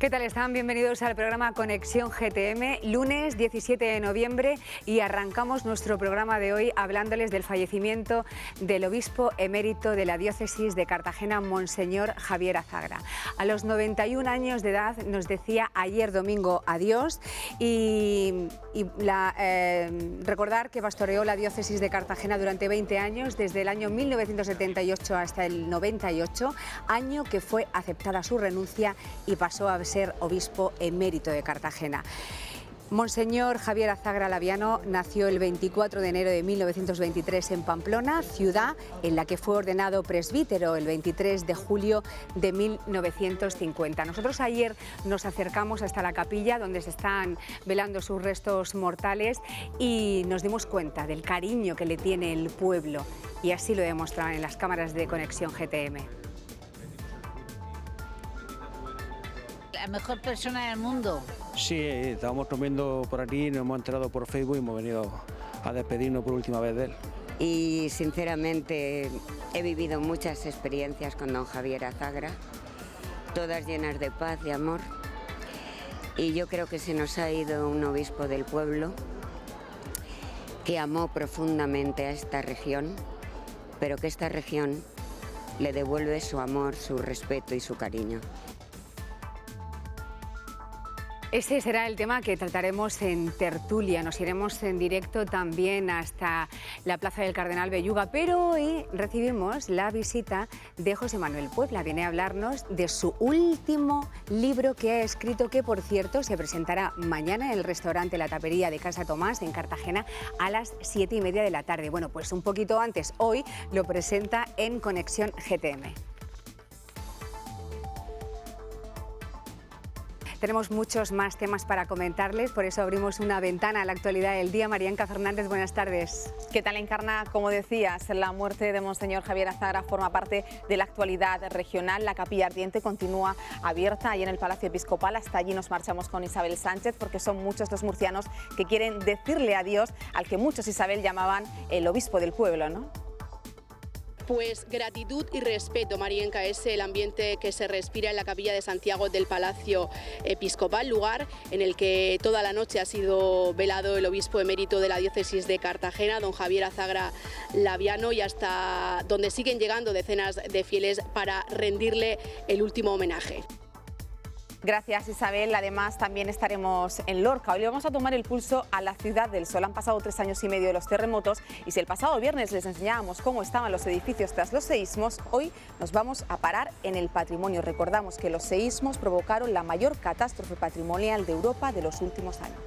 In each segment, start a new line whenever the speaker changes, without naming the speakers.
¿Qué tal están? Bienvenidos al programa Conexión GTM, lunes 17 de noviembre, y arrancamos nuestro programa de hoy hablándoles del fallecimiento del obispo emérito de la diócesis de Cartagena, Monseñor Javier Azagra. A los 91 años de edad nos decía ayer domingo adiós recordar que pastoreó la diócesis de Cartagena durante 20 años, desde el año 1978 hasta el 98, año que fue aceptada su renuncia y pasó a ser obispo emérito de Cartagena. Monseñor Javier Azagra Laviano nació el 24 de enero de 1923 en Pamplona, ciudad en la que fue ordenado presbítero el 23 de julio de 1950. Nosotros ayer nos acercamos hasta la capilla donde se están velando sus restos mortales y nos dimos cuenta del cariño que le tiene el pueblo, y así lo demostraron en las cámaras de Conexión GTM.
La mejor persona del mundo.
Sí, estábamos comiendo por aquí, nos hemos enterado por Facebook y hemos venido a despedirnos por última vez de él.
Y sinceramente he vivido muchas experiencias con don Javier Azagra, todas llenas de paz y amor, y yo creo que se nos ha ido un obispo del pueblo que amó profundamente a esta región, pero que esta región le devuelve su amor, su respeto y su cariño.
Ese será el tema que trataremos en tertulia. Nos iremos en directo también hasta la Plaza del Cardenal Belluga, pero hoy recibimos la visita de José Manuel Puebla. Viene a hablarnos de su último libro que ha escrito, que por cierto se presentará mañana en el restaurante La Tapería de Casa Tomás en Cartagena a las 7:30 de la tarde. Bueno, pues un poquito antes, hoy lo presenta en Conexión GTM. Tenemos muchos más temas para comentarles, por eso abrimos una ventana a la actualidad del día. Marianca Fernández, buenas tardes.
¿Qué tal, Encarna? Como decías, la muerte de Monseñor Javier Azagra forma parte de la actualidad regional. La capilla ardiente continúa abierta ahí en el Palacio Episcopal. Hasta allí nos marchamos con Isabel Sánchez, porque son muchos los murcianos que quieren decirle adiós al que muchos, Isabel, llamaban el obispo del pueblo, ¿no?
Pues gratitud y respeto, Marienca, es el ambiente que se respira en la capilla de Santiago del Palacio Episcopal, lugar en el que toda la noche ha sido velado el obispo emérito de la diócesis de Cartagena, don Javier Azagra Laviano, y hasta donde siguen llegando decenas de fieles para rendirle el último homenaje.
Gracias, Isabel. Además, también estaremos en Lorca. Hoy le vamos a tomar el pulso a la Ciudad del Sol. Han pasado 3 años y medio de los terremotos, y si el pasado viernes les enseñábamos cómo estaban los edificios tras los seísmos, hoy nos vamos a parar en el patrimonio. Recordamos que los seísmos provocaron la mayor catástrofe patrimonial de Europa de los últimos años.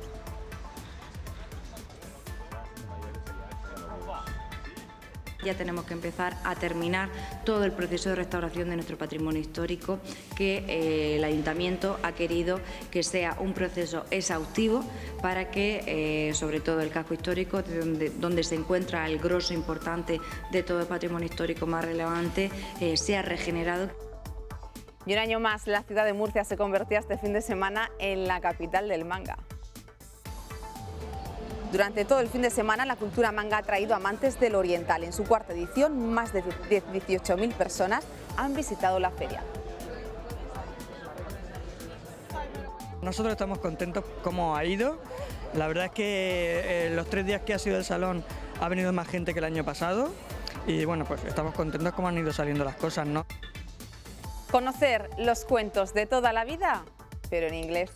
Ya tenemos que empezar a terminar todo el proceso de restauración de nuestro patrimonio histórico, que el Ayuntamiento ha querido que sea un proceso exhaustivo para que, sobre todo el casco histórico, donde se encuentra el grosso importante de todo el patrimonio histórico más relevante, sea regenerado.
Y un año más, la ciudad de Murcia se convertía este fin de semana en la capital del manga. Durante todo el fin de semana, la cultura manga ha traído amantes del oriental. En su cuarta edición, más de 18.000 personas han visitado la feria.
Nosotros estamos contentos cómo ha ido. La verdad es que los 3 días que ha sido el salón ha venido más gente que el año pasado. Y bueno, pues estamos contentos cómo han ido saliendo las cosas, ¿no?
Conocer los cuentos de toda la vida, pero en inglés.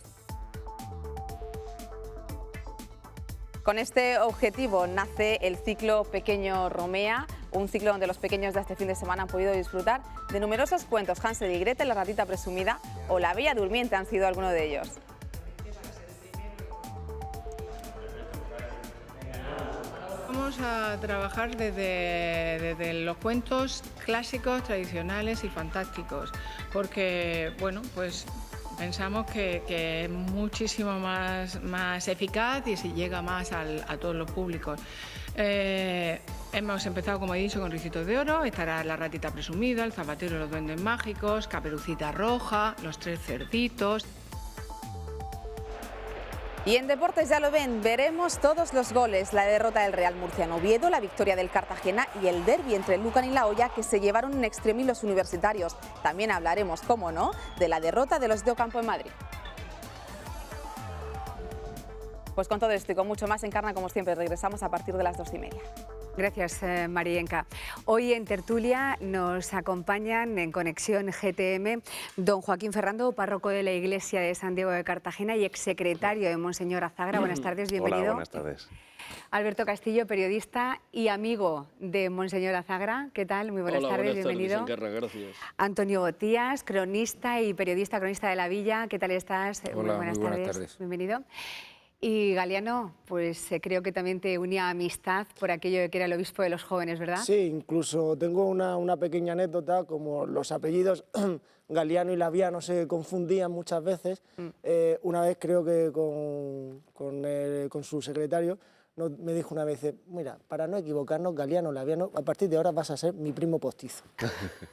Con este objetivo nace el ciclo Pequeño Romea, un ciclo donde los pequeños de este fin de semana han podido disfrutar de numerosos cuentos. Hansel y Gretel, La ratita presumida o La Bella Durmiente han sido algunos de ellos.
Vamos a trabajar desde los cuentos clásicos, tradicionales y fantásticos, porque bueno, pues pensamos que es muchísimo más eficaz y se llega más a todos los públicos. Hemos empezado, como he dicho, con Ricitos de Oro. Estará La ratita presumida, El zapatero y los duendes mágicos, Caperucita Roja, Los tres cerditos.
Y en deportes ya lo ven, veremos todos los goles, la derrota del Real Murcia en Oviedo, la victoria del Cartagena y el derbi entre el Lucan y la Hoya que se llevaron en extremis los universitarios. También hablaremos, cómo no, de la derrota de los de Ocampo en Madrid. Pues con todo esto y con mucho más en Encarna, como siempre, regresamos a partir de las 2:30.
Gracias, Marienca. Hoy en tertulia nos acompañan en Conexión GTM don Joaquín Ferrando, párroco de la Iglesia de San Diego de Cartagena y exsecretario de Monseñor Azagra. Buenas tardes, bienvenido.
Hola, buenas tardes.
Alberto Castillo, periodista y amigo de Monseñor Azagra. ¿Qué tal? Muy buenas tardes, bienvenido.
Encarna, gracias.
Antonio Botías, cronista y periodista, cronista de La Villa. ¿Qué tal estás?
Hola, muy buenas tardes.
Bienvenido. Y Galiano, pues creo que también te unía amistad por aquello de que era el obispo de los jóvenes, ¿verdad?
Sí, incluso tengo una pequeña anécdota, como los apellidos Galiano y Laviano se confundían muchas veces. Una vez creo que con su secretario me dijo una vez, mira, para no equivocarnos, Galiano, Laviano, a partir de ahora vas a ser mi primo postizo.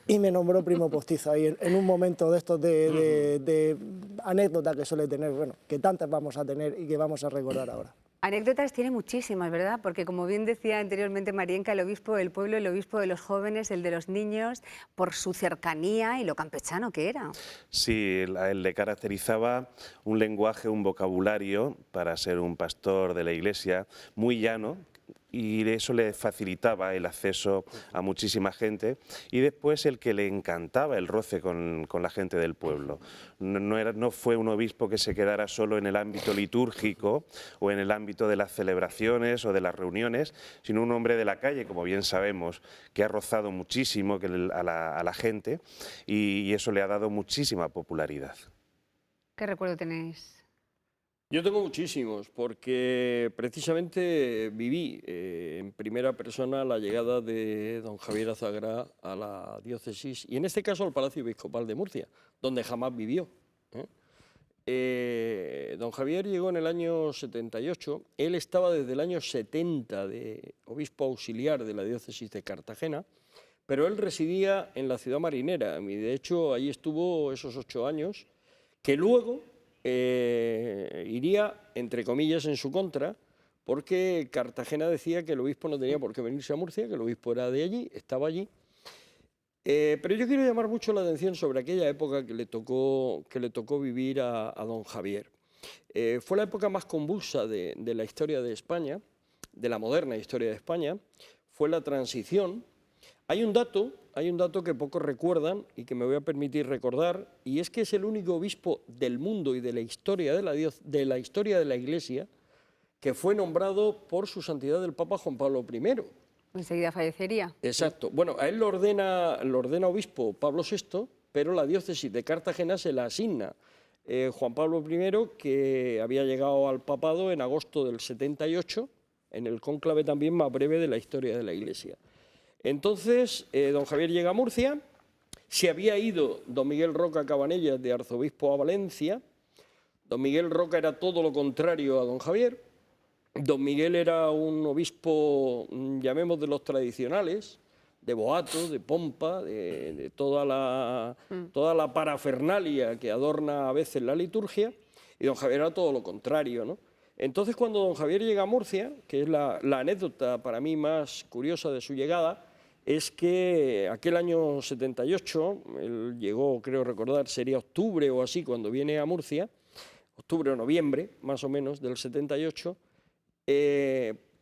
Y me nombró primo postizo ahí en un momento de estos de anécdota que suele tener, bueno, que tantas vamos a tener y que vamos a recordar ahora.
Anécdotas tiene muchísimas, ¿verdad? Porque como bien decía anteriormente Marienca, el obispo del pueblo, el obispo de los jóvenes, el de los niños, por su cercanía y lo campechano que era.
Sí, él le caracterizaba un lenguaje, un vocabulario para ser un pastor de la Iglesia muy llano, y eso le facilitaba el acceso a muchísima gente, y después el que le encantaba el roce con la gente del pueblo. No fue un obispo que se quedara solo en el ámbito litúrgico o en el ámbito de las celebraciones o de las reuniones, sino un hombre de la calle, como bien sabemos, que ha rozado muchísimo a la gente, y eso le ha dado muchísima popularidad.
¿Qué recuerdo tenéis?
Yo tengo muchísimos, porque precisamente viví en primera persona la llegada de don Javier Azagra a la diócesis, y en este caso al Palacio Episcopal de Murcia, donde jamás vivió. Don Javier llegó en el año 78, él estaba desde el año 70 de obispo auxiliar de la diócesis de Cartagena, pero él residía en la ciudad marinera, y de hecho ahí estuvo esos 8 años, que luego iría, entre comillas, en su contra, porque Cartagena decía que el obispo no tenía por qué venirse a Murcia, que el obispo era de allí, estaba allí. Pero yo quiero llamar mucho la atención sobre aquella época que le tocó vivir a don Javier. Fue la época más convulsa de la historia de España, de la moderna historia de España, fue la transición. Hay un dato que pocos recuerdan y que me voy a permitir recordar, y es que es el único obispo del mundo y de la historia de la Iglesia que fue nombrado por su santidad el Papa Juan Pablo I.
Enseguida fallecería.
Exacto. Bueno, a él lo ordena obispo Pablo VI, pero la diócesis de Cartagena se la asigna Juan Pablo I, que había llegado al papado en agosto del 78, en el cónclave también más breve de la historia de la Iglesia. Entonces, don Javier llega a Murcia, se había ido don Miguel Roca Cabanellas de arzobispo a Valencia. Don Miguel Roca era todo lo contrario a don Javier. Don Miguel era un obispo, llamemos de los tradicionales, de boato, de pompa, de toda la parafernalia que adorna a veces la liturgia, y don Javier era todo lo contrario, ¿no? Entonces, cuando don Javier llega a Murcia, que es la anécdota para mí más curiosa de su llegada, es que aquel año 78, él llegó, creo recordar, sería octubre o así cuando viene a Murcia, octubre o noviembre, más o menos, del 78,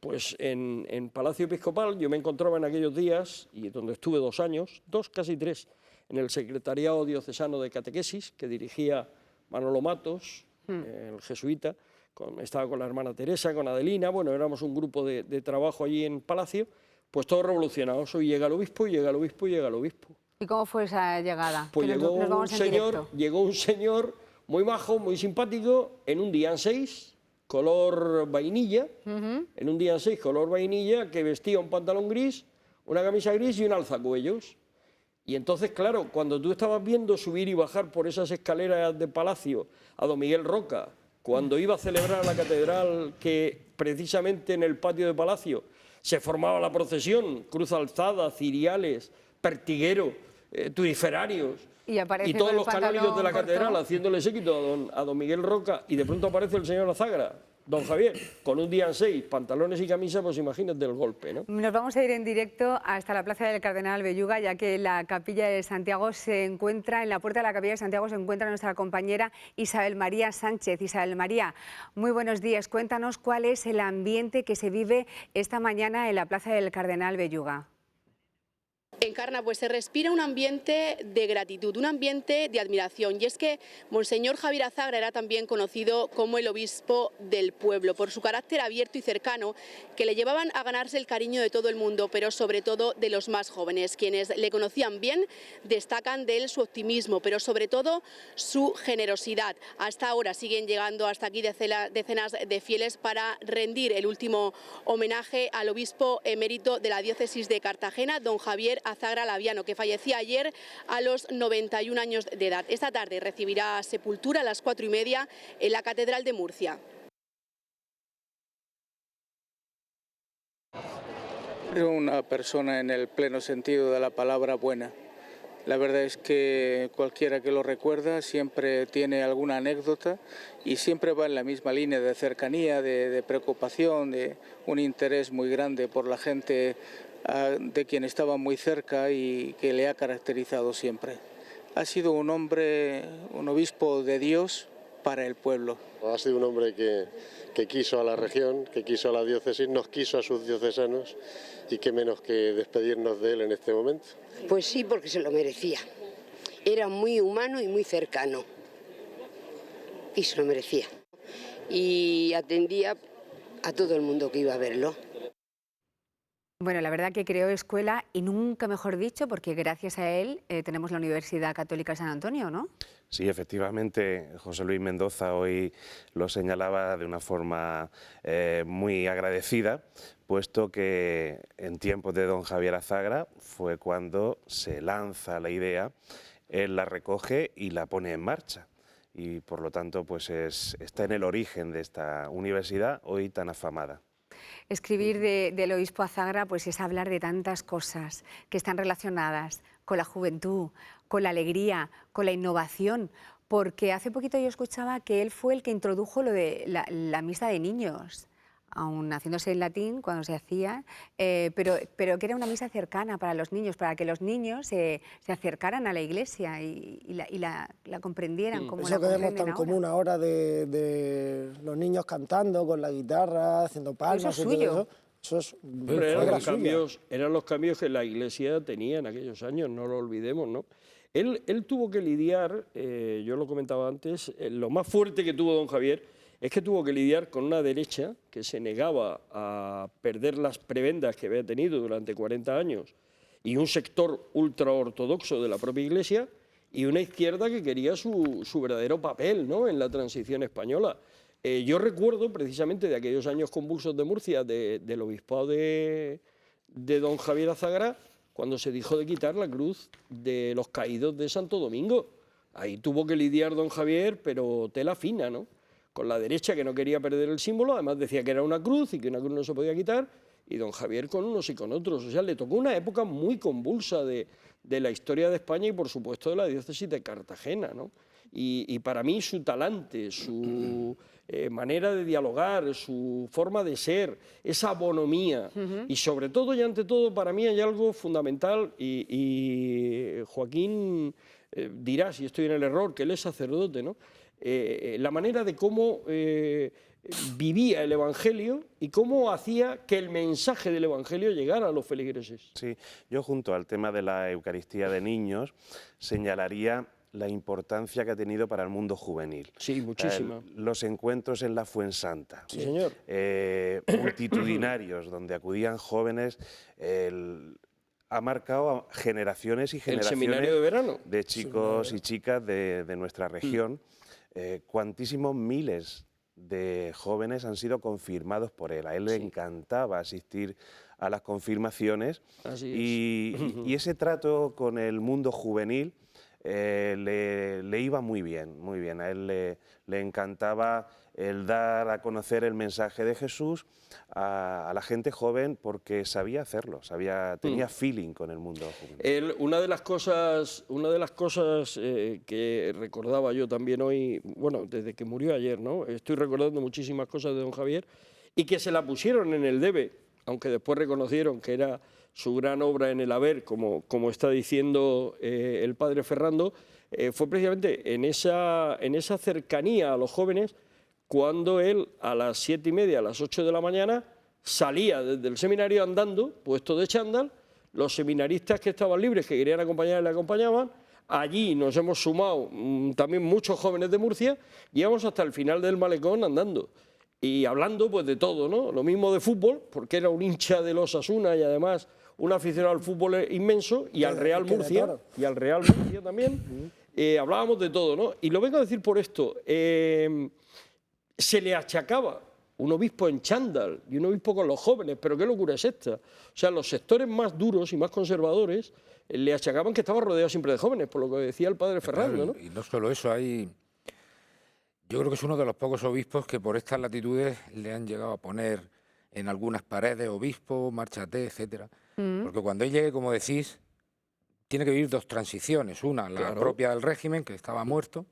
pues en Palacio Episcopal yo me encontraba en aquellos días, y donde estuve 2 años, casi 3, en el Secretariado Diocesano de Catequesis, que dirigía Manolo Matos, el jesuita, estaba con la hermana Teresa, con Adelina, bueno, éramos un grupo de trabajo allí en Palacio, pues todos revolucionados, hoy llega el obispo, llega el obispo, llega el obispo.
¿Y cómo fue esa llegada?
Pues llegó un señor muy majo, muy simpático, en un Dian 6, color vainilla, en un Dian 6 color vainilla, que vestía un pantalón gris, una camisa gris y un alzacuellos. Y entonces, claro, cuando tú estabas viendo subir y bajar por esas escaleras de Palacio a don Miguel Roca, cuando iba a celebrar la catedral, que precisamente en el patio de Palacio se formaba la procesión, cruz alzada, ciriales, pertiguero, turiferarios,
Y aparece
y todos
con el
los canónigos de la
pantalón
catedral
corto.
haciéndole séquito a don Miguel Roca, y de pronto aparece el señor Azagra, don Javier, con un día en 6, pantalones y camisa, pues imagínate el golpe, ¿no?
Nos vamos a ir en directo hasta la Plaza del Cardenal Belluga, ya que la Capilla de Santiago se encuentra, en la puerta de la Capilla de Santiago se encuentra nuestra compañera Isabel María Sánchez. Isabel María, muy buenos días. Cuéntanos cuál es el ambiente que se vive esta mañana en la Plaza del Cardenal Belluga.
Encarna, pues se respira un ambiente de gratitud, un ambiente de admiración. Y es que Monseñor Javier Azagra era también conocido como el obispo del pueblo, por su carácter abierto y cercano, que le llevaban a ganarse el cariño de todo el mundo, pero sobre todo de los más jóvenes. Quienes le conocían bien destacan de él su optimismo, pero sobre todo su generosidad. Hasta ahora siguen llegando hasta aquí decenas de fieles para rendir el último homenaje al obispo emérito de la diócesis de Cartagena, don Javier Azagra Laviano, que fallecía ayer a los 91 años de edad. Esta tarde recibirá sepultura a las 4:30 en la Catedral de Murcia.
Era una persona en el pleno sentido de la palabra buena. La verdad es que cualquiera que lo recuerda siempre tiene alguna anécdota y siempre va en la misma línea de cercanía, de preocupación, de un interés muy grande por la gente de quien estaba muy cerca y que le ha caracterizado siempre. Ha sido un hombre, un obispo de Dios para el pueblo.
Ha sido un hombre que quiso a la región, que quiso a la diócesis, nos quiso a sus diocesanos y qué menos que despedirnos de él en este momento.
Pues sí, porque se lo merecía. Era muy humano y muy cercano y se lo merecía. Y atendía a todo el mundo que iba a verlo.
Bueno, la verdad que creó escuela y nunca mejor dicho, porque gracias a él tenemos la Universidad Católica de San Antonio, ¿no?
Sí, efectivamente, José Luis Mendoza hoy lo señalaba de una forma muy agradecida, puesto que en tiempos de don Javier Azagra fue cuando se lanza la idea, él la recoge y la pone en marcha. Y por lo tanto, pues está en el origen de esta universidad hoy tan afamada.
Escribir del obispo Azagra pues es hablar de tantas cosas que están relacionadas con la juventud, con la alegría, con la innovación, porque hace poquito yo escuchaba que él fue el que introdujo lo de la misa de niños, aún haciéndose en latín cuando se hacía, pero que era una misa cercana para los niños, para que los niños se acercaran a la iglesia y la comprendieran como
eso
la
que vemos
comprenden
tan
ahora.
común ahora de los niños cantando con la guitarra, haciendo palmas.
Eso es
y todo
suyo.
Eso es
Pero eran los cambios que la Iglesia tenía en aquellos años, no lo olvidemos, ¿no? Él tuvo que lidiar, yo lo comentaba antes, lo más fuerte que tuvo don Javier es que tuvo que lidiar con una derecha que se negaba a perder las prebendas que había tenido durante 40 años y un sector ultraortodoxo de la propia Iglesia y una izquierda que quería su verdadero papel, ¿no?, en la transición española. Yo recuerdo precisamente de aquellos años convulsos de Murcia, del obispado de don Javier Azagra, cuando se dijo de quitar la cruz de los caídos de Santo Domingo. Ahí tuvo que lidiar don Javier, pero tela fina, ¿no?, con la derecha que no quería perder el símbolo, además decía que era una cruz y que una cruz no se podía quitar, y don Javier con unos y con otros. O sea, le tocó una época muy convulsa de la historia de España y, por supuesto, de la diócesis de Cartagena, ¿no? Y para mí su talante, su manera de dialogar, su forma de ser, esa bonomía, y sobre todo y ante todo para mí hay algo fundamental, y Joaquín dirá si estoy en el error, que él es sacerdote, ¿no? La manera de cómo vivía el Evangelio y cómo hacía que el mensaje del Evangelio llegara a los feligreses.
Sí, yo junto al tema de la Eucaristía de niños señalaría la importancia que ha tenido para el mundo juvenil.
Sí, muchísima.
Los encuentros en la Fuensanta.
Sí, señor.
Multitudinarios, donde acudían jóvenes. Ha marcado generaciones y generaciones
el seminario de verano
de chicos y chicas de nuestra región. Cuantísimos miles de jóvenes han sido confirmados por él. A él le encantaba asistir a las confirmaciones y ese trato con el mundo juvenil le iba muy bien, muy bien. A él le encantaba el dar a conocer el mensaje de Jesús a la gente joven porque sabía hacerlo, tenía feeling con el mundo juvenil.
Una de las cosas que recordaba yo también hoy, bueno, desde que murió ayer, ¿no? Estoy recordando muchísimas cosas de don Javier y que se la pusieron en el debe, aunque después reconocieron que era su gran obra en el haber, como está diciendo el padre Ferrando, fue precisamente en esa cercanía a los jóvenes cuando él a las 7:30, a las 8 de la mañana, salía desde el seminario andando, puesto de chándal, los seminaristas que estaban libres, que querían acompañar, le acompañaban. Allí nos hemos sumado también muchos jóvenes de Murcia, y íbamos hasta el final del malecón andando. Y hablando pues de todo, ¿no? Lo mismo de fútbol, porque era un hincha de los Osasuna y además un aficionado al fútbol inmenso, y al Real Murcia, también. Hablábamos de todo, ¿no? Y lo vengo a decir por esto. Se le achacaba un obispo en chándal y un obispo con los jóvenes, pero qué locura es esta. O sea, los sectores más duros y más conservadores le achacaban que estaba rodeado siempre de jóvenes, por lo que decía el padre Ferrando, ¿no?
Y no solo eso, yo creo que es uno de los pocos obispos que por estas latitudes le han llegado a poner en algunas paredes obispo, márchate, etcétera. Porque cuando él llegue, como decís, tiene que vivir dos transiciones. Una, la propia del régimen, que estaba muerto,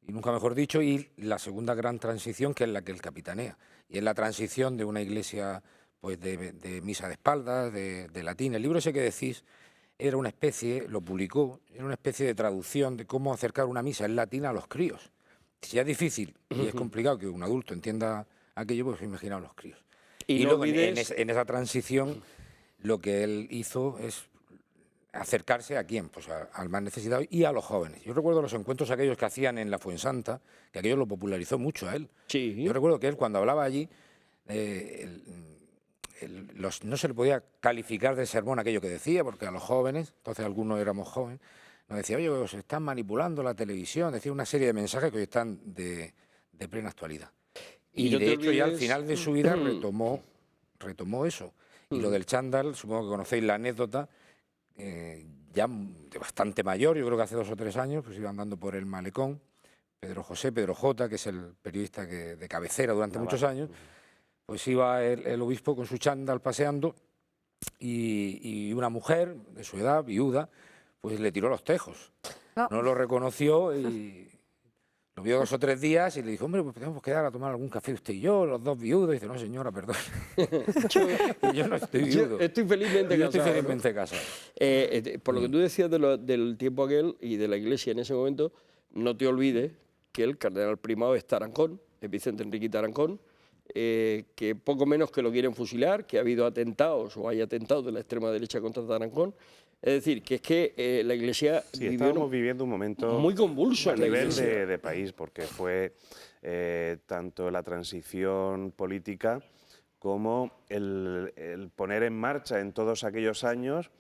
y nunca mejor dicho, y la segunda gran transición, que es la que él capitanea. Y es la transición de una iglesia pues de misa de espaldas, de latín. El libro ese que decís era una especie, lo publicó, era una especie de traducción de cómo acercar una misa en latín a los críos. Si es difícil y es complicado que un adulto entienda aquello, pues imaginaos los críos. Y luego en esa transición lo que él hizo es acercarse a quién, pues al más necesitado y a los jóvenes. Yo recuerdo los encuentros aquellos que hacían en la Fuensanta, que aquello lo popularizó mucho a él.
Sí.
Yo recuerdo que él cuando hablaba allí, no se le podía calificar de sermón aquello que decía, porque a los jóvenes, entonces algunos éramos jóvenes, nos decía, oye, os están manipulando la televisión, decía una serie de mensajes que hoy están de plena actualidad. Y de hecho ya al final de su vida retomó eso. Y lo del chándal, supongo que conocéis la anécdota, ya de bastante mayor, yo creo que hace 2 o 3 años, pues iba andando por el malecón, Pedro J., que es el periodista de cabecera durante muchos años, pues iba el obispo con su chándal paseando y una mujer de su edad, viuda, pues le tiró los tejos. No lo reconoció y lo vio 2 o 3 días y le dijo, hombre, pues podemos quedar a tomar algún café usted y yo, los dos viudos. Y dice, no señora, perdón. yo no estoy viudo.
Yo estoy felizmente casado.
Estoy felizmente casado.
Por lo que tú decías del tiempo aquel y de la iglesia en ese momento, no te olvides que el cardenal primado es Tarancón, es Vicente Enrique Tarancón, que poco menos que lo quieren fusilar, que ha habido atentados o hay atentados de la extrema derecha contra Tarancón. Es decir, que es que la Iglesia
estábamos viviendo un momento
muy convulso
a nivel de país, porque fue tanto la transición política como el poner en marcha en todos aquellos años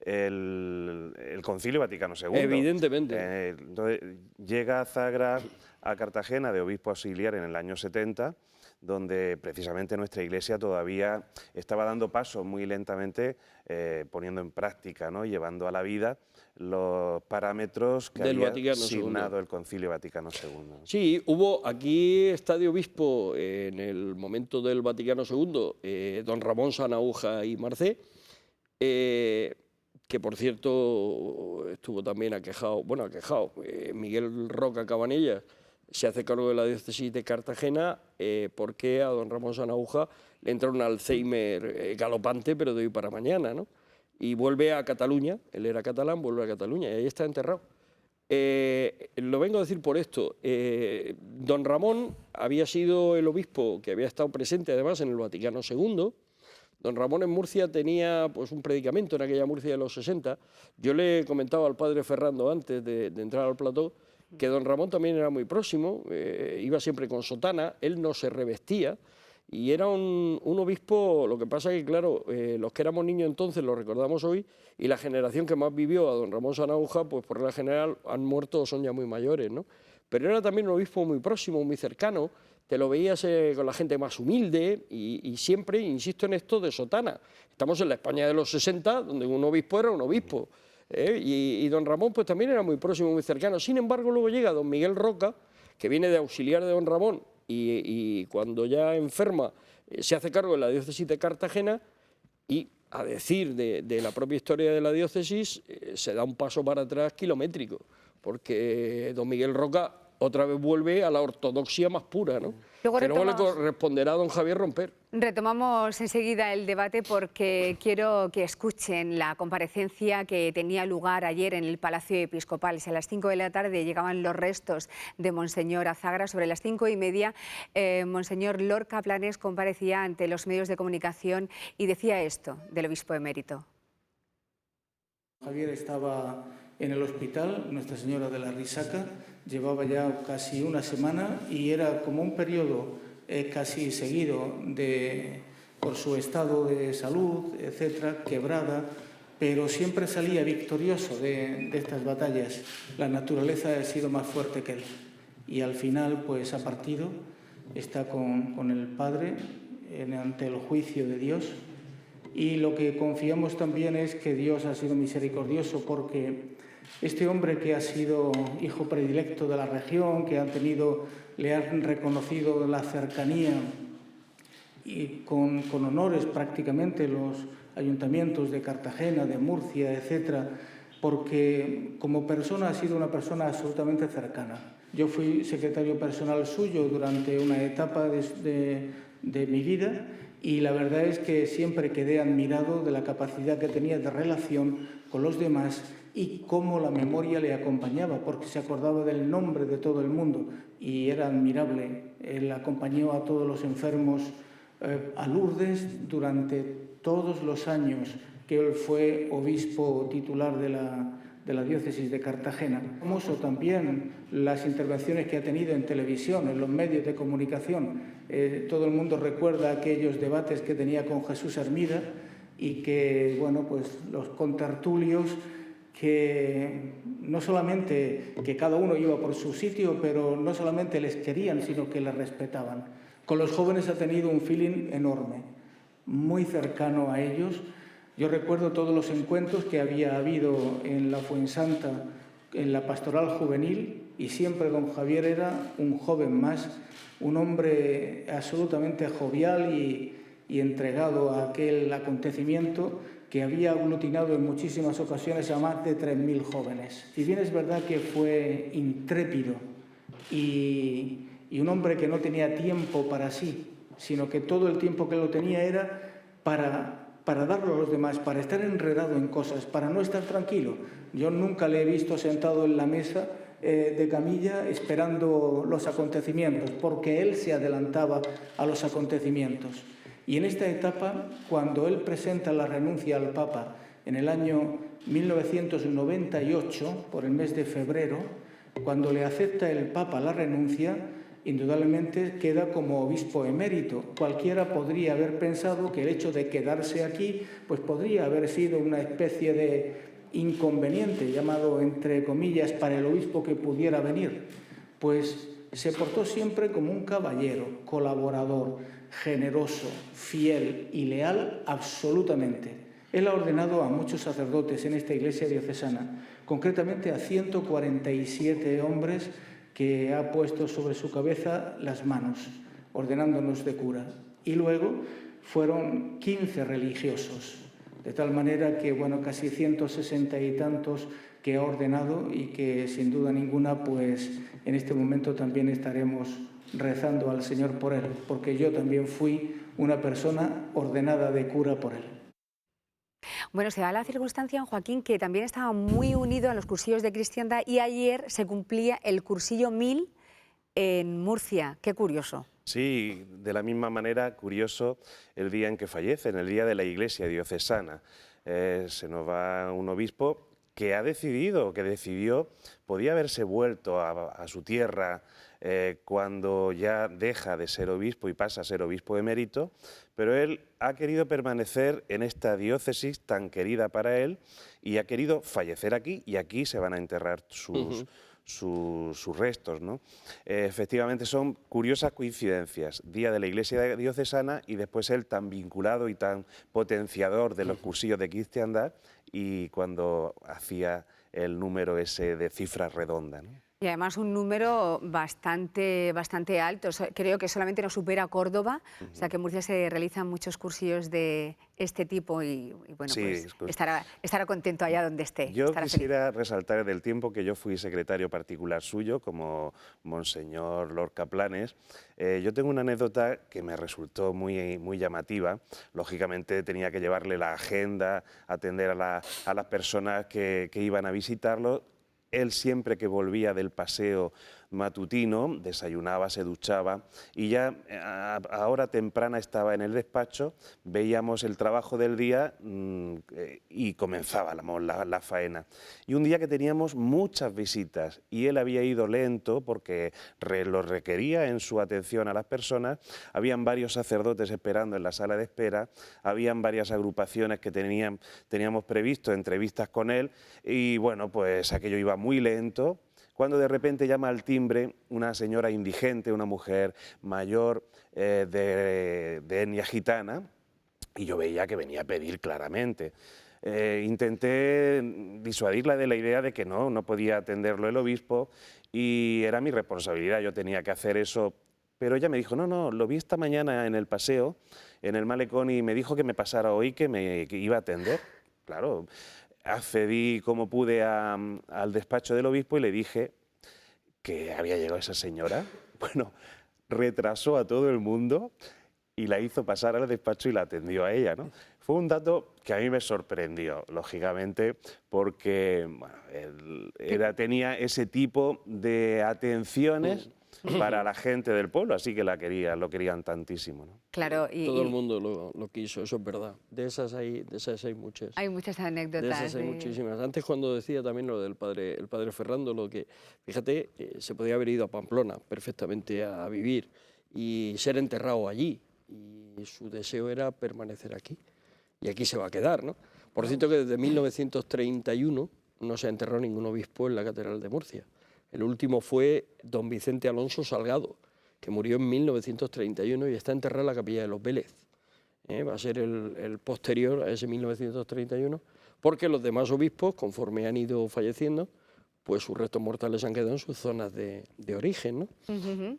el Concilio Vaticano II.
Evidentemente.
Entonces, llega Azagra a Cartagena de obispo auxiliar en el año 70, donde precisamente nuestra Iglesia todavía estaba dando pasos muy lentamente, poniendo en práctica, ¿no? Llevando a la vida los parámetros que había asignado el Concilio Vaticano II.
Sí, aquí está de obispo en el momento del Vaticano II, don Ramón Sanahúja y Marcé, que por cierto estuvo también aquejado, Miguel Roca Cabanellas se hace cargo de la diócesis de Cartagena porque a don Ramón Sanahúja le entra un Alzheimer galopante, pero de hoy para mañana, ¿no? Y vuelve a Cataluña, él era catalán, vuelve a Cataluña y ahí está enterrado. Lo vengo a decir por esto, don Ramón había sido el obispo que había estado presente además en el Vaticano II. Don Ramón en Murcia tenía pues un predicamento en aquella Murcia de los 60. Yo le comentaba al padre Ferrando antes de entrar al plató que don Ramón también era muy próximo, iba siempre con sotana, él no se revestía y era un obispo. Lo que pasa es que, claro, los que éramos niños entonces lo recordamos hoy y la generación que más vivió a don Ramón Sanahúja, pues por regla general han muerto o son ya muy mayores, ¿no? Pero era también un obispo muy próximo, muy cercano, te lo veías con la gente más humilde y siempre, insisto en esto, de sotana. Estamos en la España de los 60, donde un obispo era un obispo. Y don Ramón pues también era muy próximo, muy cercano. Sin embargo, luego llega don Miguel Roca, que viene de auxiliar de don Ramón, y cuando ya enferma se hace cargo de la diócesis de Cartagena, y a decir de la propia historia de la diócesis, se da un paso para atrás kilométrico, porque don Miguel Roca otra vez vuelve a la ortodoxia más pura, ¿no? Que luego le corresponderá a don Javier romper.
Retomamos enseguida el debate porque quiero que escuchen la comparecencia que tenía lugar ayer en el Palacio Episcopal. A las 5 de la tarde llegaban los restos de Monseñor Azagra. Sobre las 5:30, Monseñor Lorca Planes comparecía ante los medios de comunicación y decía esto del obispo emérito.
Javier estaba en el hospital, Nuestra Señora de la Risaca, llevaba ya casi una semana y era como un periodo casi seguido por su estado de salud, etcétera, quebrada, pero siempre salía victorioso de estas batallas. La naturaleza ha sido más fuerte que él y al final pues ha partido, está con el Padre ante el juicio de Dios. Y lo que confiamos también es que Dios ha sido misericordioso, porque este hombre que ha sido hijo predilecto de la región, que le han reconocido la cercanía y con honores prácticamente los ayuntamientos de Cartagena, de Murcia, etcétera, porque como persona ha sido una persona absolutamente cercana. Yo fui secretario personal suyo durante una etapa de mi vida, y la verdad es que siempre quedé admirado de la capacidad que tenía de relación con los demás y cómo la memoria le acompañaba, porque se acordaba del nombre de todo el mundo y era admirable. Él acompañó a todos los enfermos a Lourdes durante todos los años que él fue obispo titular de la diócesis de Cartagena. Famoso también las intervenciones que ha tenido en televisión, en los medios de comunicación. Todo el mundo recuerda aquellos debates que tenía con Jesús Hermida y que, bueno, pues los contertulios que no solamente que cada uno iba por su sitio, pero no solamente les querían, sino que les respetaban. Con los jóvenes ha tenido un feeling enorme, muy cercano a ellos. Yo recuerdo todos los encuentros que había habido en la Fuensanta, en la pastoral juvenil, y siempre don Javier era un joven más, un hombre absolutamente jovial y entregado a aquel acontecimiento que había aglutinado en muchísimas ocasiones a más de 3.000 jóvenes. Si bien es verdad que fue intrépido y un hombre que no tenía tiempo para sí, sino que todo el tiempo que lo tenía era para darlo a los demás, para estar enredado en cosas, para no estar tranquilo. Yo nunca le he visto sentado en la mesa de camilla esperando los acontecimientos, porque él se adelantaba a los acontecimientos. Y en esta etapa, cuando él presenta la renuncia al Papa en el año 1998, por el mes de febrero, cuando le acepta el Papa la renuncia, indudablemente queda como obispo emérito. Cualquiera podría haber pensado que el hecho de quedarse aquí pues podría haber sido una especie de inconveniente, llamado entre comillas, para el obispo que pudiera venir. Pues se portó siempre como un caballero, colaborador, generoso, fiel y leal absolutamente. Él ha ordenado a muchos sacerdotes en esta iglesia diocesana, concretamente a 147 hombres que ha puesto sobre su cabeza las manos, ordenándonos de cura. Y luego fueron 15 religiosos, de tal manera que, bueno, casi 160 y tantos que ha ordenado y que sin duda ninguna, pues en este momento también estaremos rezando al Señor por él, porque yo también fui una persona ordenada de cura por él.
Bueno, se da la circunstancia, Joaquín, que también estaba muy unido a los cursillos de cristiandad y ayer se cumplía el cursillo 1000 en Murcia. Qué curioso.
Sí, de la misma manera, curioso el día en que fallece, en el día de la Iglesia diocesana. Se nos va un obispo que decidió, podía haberse vuelto a su tierra cuando ya deja de ser obispo y pasa a ser obispo emérito, pero él ha querido permanecer en esta diócesis tan querida para él y ha querido fallecer aquí, y aquí se van a enterrar sus restos, ¿no? Efectivamente son curiosas coincidencias, día de la Iglesia diocesana y después él tan vinculado y tan potenciador de los cursillos de cristiandad y cuando hacía el número ese de cifras redondas, ¿no?
Y además un número bastante alto. Creo que solamente nos supera Córdoba, o sea que en Murcia se realizan muchos cursillos de este tipo y bueno,
Sí,
pues estará contento allá donde esté.
Yo
estará feliz.
quisiera resaltar del tiempo que yo fui secretario particular suyo, como Monseñor Lorca Planes. Yo tengo una anécdota que me resultó muy llamativa. Lógicamente tenía que llevarle la agenda, atender a las personas que iban a visitarlo. Él siempre que volvía del paseo matutino, desayunaba, se duchaba y ya a hora temprana estaba en el despacho, veíamos el trabajo del día y comenzaba la faena. Y un día que teníamos muchas visitas y él había ido lento porque lo requería en su atención a las personas, habían varios sacerdotes esperando en la sala de espera, habían varias agrupaciones que teníamos previsto entrevistas con él y bueno, pues aquello iba muy lento, cuando de repente llama al timbre una señora indigente, una mujer mayor de etnia gitana, y yo veía que venía a pedir claramente. Intenté disuadirla de la idea de que no podía atenderlo el obispo y era mi responsabilidad, yo tenía que hacer eso, pero ella me dijo, no, lo vi esta mañana en el paseo, en el malecón y me dijo que me pasara hoy, que iba a atender. Claro, accedí como pude al despacho del obispo y le dije que había llegado esa señora. Bueno, retrasó a todo el mundo y la hizo pasar al despacho y la atendió a ella, ¿no? Fue un dato que a mí me sorprendió, lógicamente, porque bueno, tenía ese tipo de atenciones para la gente del pueblo, así que lo querían tantísimo, ¿no?
Claro,
todo el mundo lo quiso, eso es verdad. De esas hay muchas.
Hay muchas anécdotas.
De esas hay muchísimas. Antes cuando decía también lo del el padre Ferrando, lo que, fíjate, se podía haber ido a Pamplona perfectamente a vivir y ser enterrado allí. Y su deseo era permanecer aquí. Y aquí se va a quedar, ¿no? Por cierto que desde 1931 no se ha enterrado ningún obispo en la Catedral de Murcia. El último fue don Vicente Alonso Salgado, que murió en 1931 y está enterrado en la capilla de los Vélez. Va a ser el posterior a ese 1931, porque los demás obispos, conforme han ido falleciendo, pues sus restos mortales han quedado en sus zonas de origen, ¿no?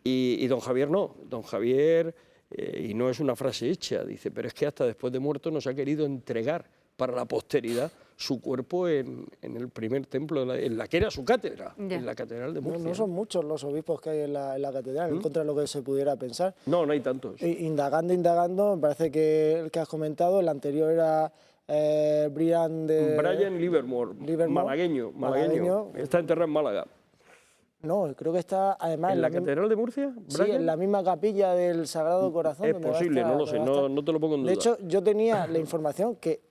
Y don Javier no, don Javier, y no es una frase hecha, dice, pero es que hasta después de muerto nos ha querido entregar para la posteridad su cuerpo en el primer templo, en la que era su cátedra, en la Catedral de Murcia.
No son muchos los obispos que hay en la catedral, en contra de lo que se pudiera pensar.
No hay tantos.
Indagando, me parece que el que has comentado, el anterior era Brian
Livermore, malagueño, está enterrado en Málaga.
No, creo que está además...
¿En la Catedral de Murcia?
Sí, en la misma capilla del Sagrado Corazón.
Es posible, no lo sé, no te lo pongo en duda.
De hecho, yo tenía la información que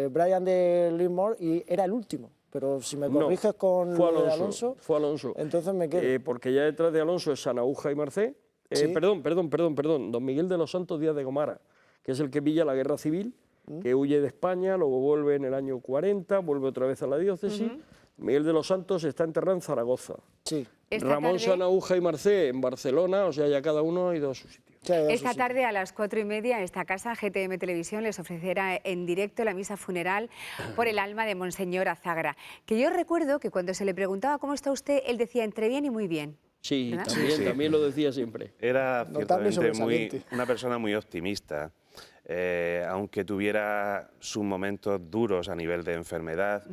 Brian de Livermore era el último, pero si me corriges con Alonso...
Fue Alonso.
Entonces me quedo.
Porque ya detrás de Alonso es Sanahúja y Merced. ¿Sí? Perdón, don Miguel de los Santos Díaz de Gomara, que es el que pilla la guerra civil, que huye de España, luego vuelve en el año 40, vuelve otra vez a la diócesis. Miguel de los Santos está enterrado en Zaragoza.
Sí.
Ramón Sanahúja y Merced en Barcelona, o sea, ya cada uno ha ido a su sitio.
Esta tarde a las 4:30 en esta casa GTM Televisión les ofrecerá en directo la misa funeral por el alma de Monseñor Azagra, que yo recuerdo que cuando se le preguntaba cómo está usted, él decía entre bien y muy bien.
Sí, también lo decía siempre.
Era ciertamente una persona muy optimista. Aunque tuviera sus momentos duros a nivel de enfermedad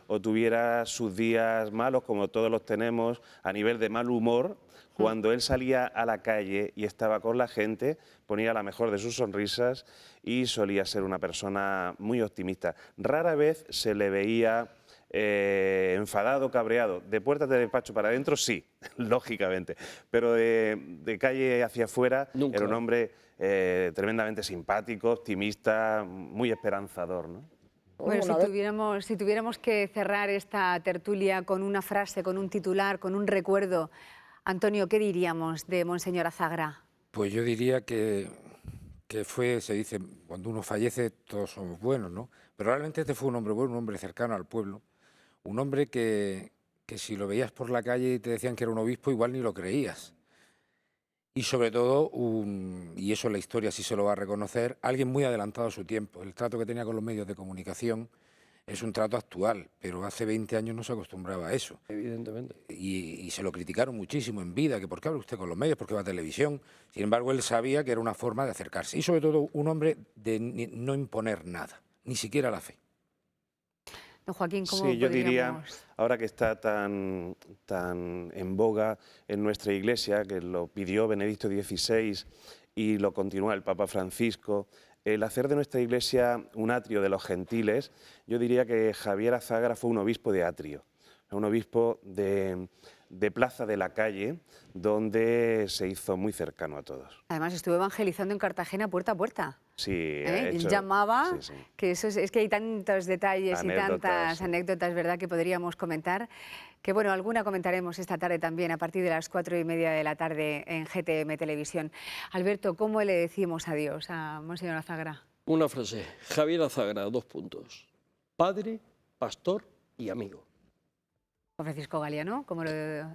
o tuviera sus días malos, como todos los tenemos, a nivel de mal humor, cuando él salía a la calle y estaba con la gente, ponía la mejor de sus sonrisas y solía ser una persona muy optimista. Rara vez se le veía enfadado, cabreado. De puertas de despacho para adentro, sí, lógicamente, pero de calle hacia afuera era un hombre tremendamente simpático, optimista, muy esperanzador, ¿no?
Bueno, si tuviéramos que cerrar esta tertulia con una frase, con un titular, con un recuerdo, Antonio, ¿qué diríamos de Monseñor Azagra?
Pues yo diría que se dice, cuando uno fallece todos somos buenos, ¿no? Pero realmente este fue un hombre bueno, un hombre cercano al pueblo, un hombre que que si lo veías por la calle y te decían que era un obispo, igual ni lo creías. Y sobre todo, y eso la historia sí se lo va a reconocer, alguien muy adelantado a su tiempo. El trato que tenía con los medios de comunicación es un trato actual, pero hace 20 años no se acostumbraba a eso.
Evidentemente.
Y se lo criticaron muchísimo en vida, que por qué habla usted con los medios, por qué va a televisión. Sin embargo, él sabía que era una forma de acercarse. Y sobre todo, un hombre de no imponer nada, ni siquiera la fe.
Don Joaquín, ¿cómo
Sí, yo diría,
podríamos...?
ahora que está tan en boga en nuestra Iglesia, que lo pidió Benedicto XVI y lo continúa el Papa Francisco, el hacer de nuestra Iglesia un atrio de los gentiles, yo diría que Javier Azagra fue un obispo de atrio, un obispo de plaza de la calle, donde se hizo muy cercano a todos.
Además, estuvo evangelizando en Cartagena puerta a puerta.
Sí,
Él llamaba,
sí.
que eso es que hay tantos detalles y
Anécdotas,
tantas
sí.
anécdotas, ¿verdad?, que podríamos comentar, que bueno, alguna comentaremos esta tarde también a partir de las 4:30 de la tarde en GTM Televisión. Alberto, ¿cómo le decimos adiós a Monseñor Azagra?
Una frase, Javier Azagra, 2 puntos. Padre, pastor y amigo.
Francisco Galiano, ¿cómo lo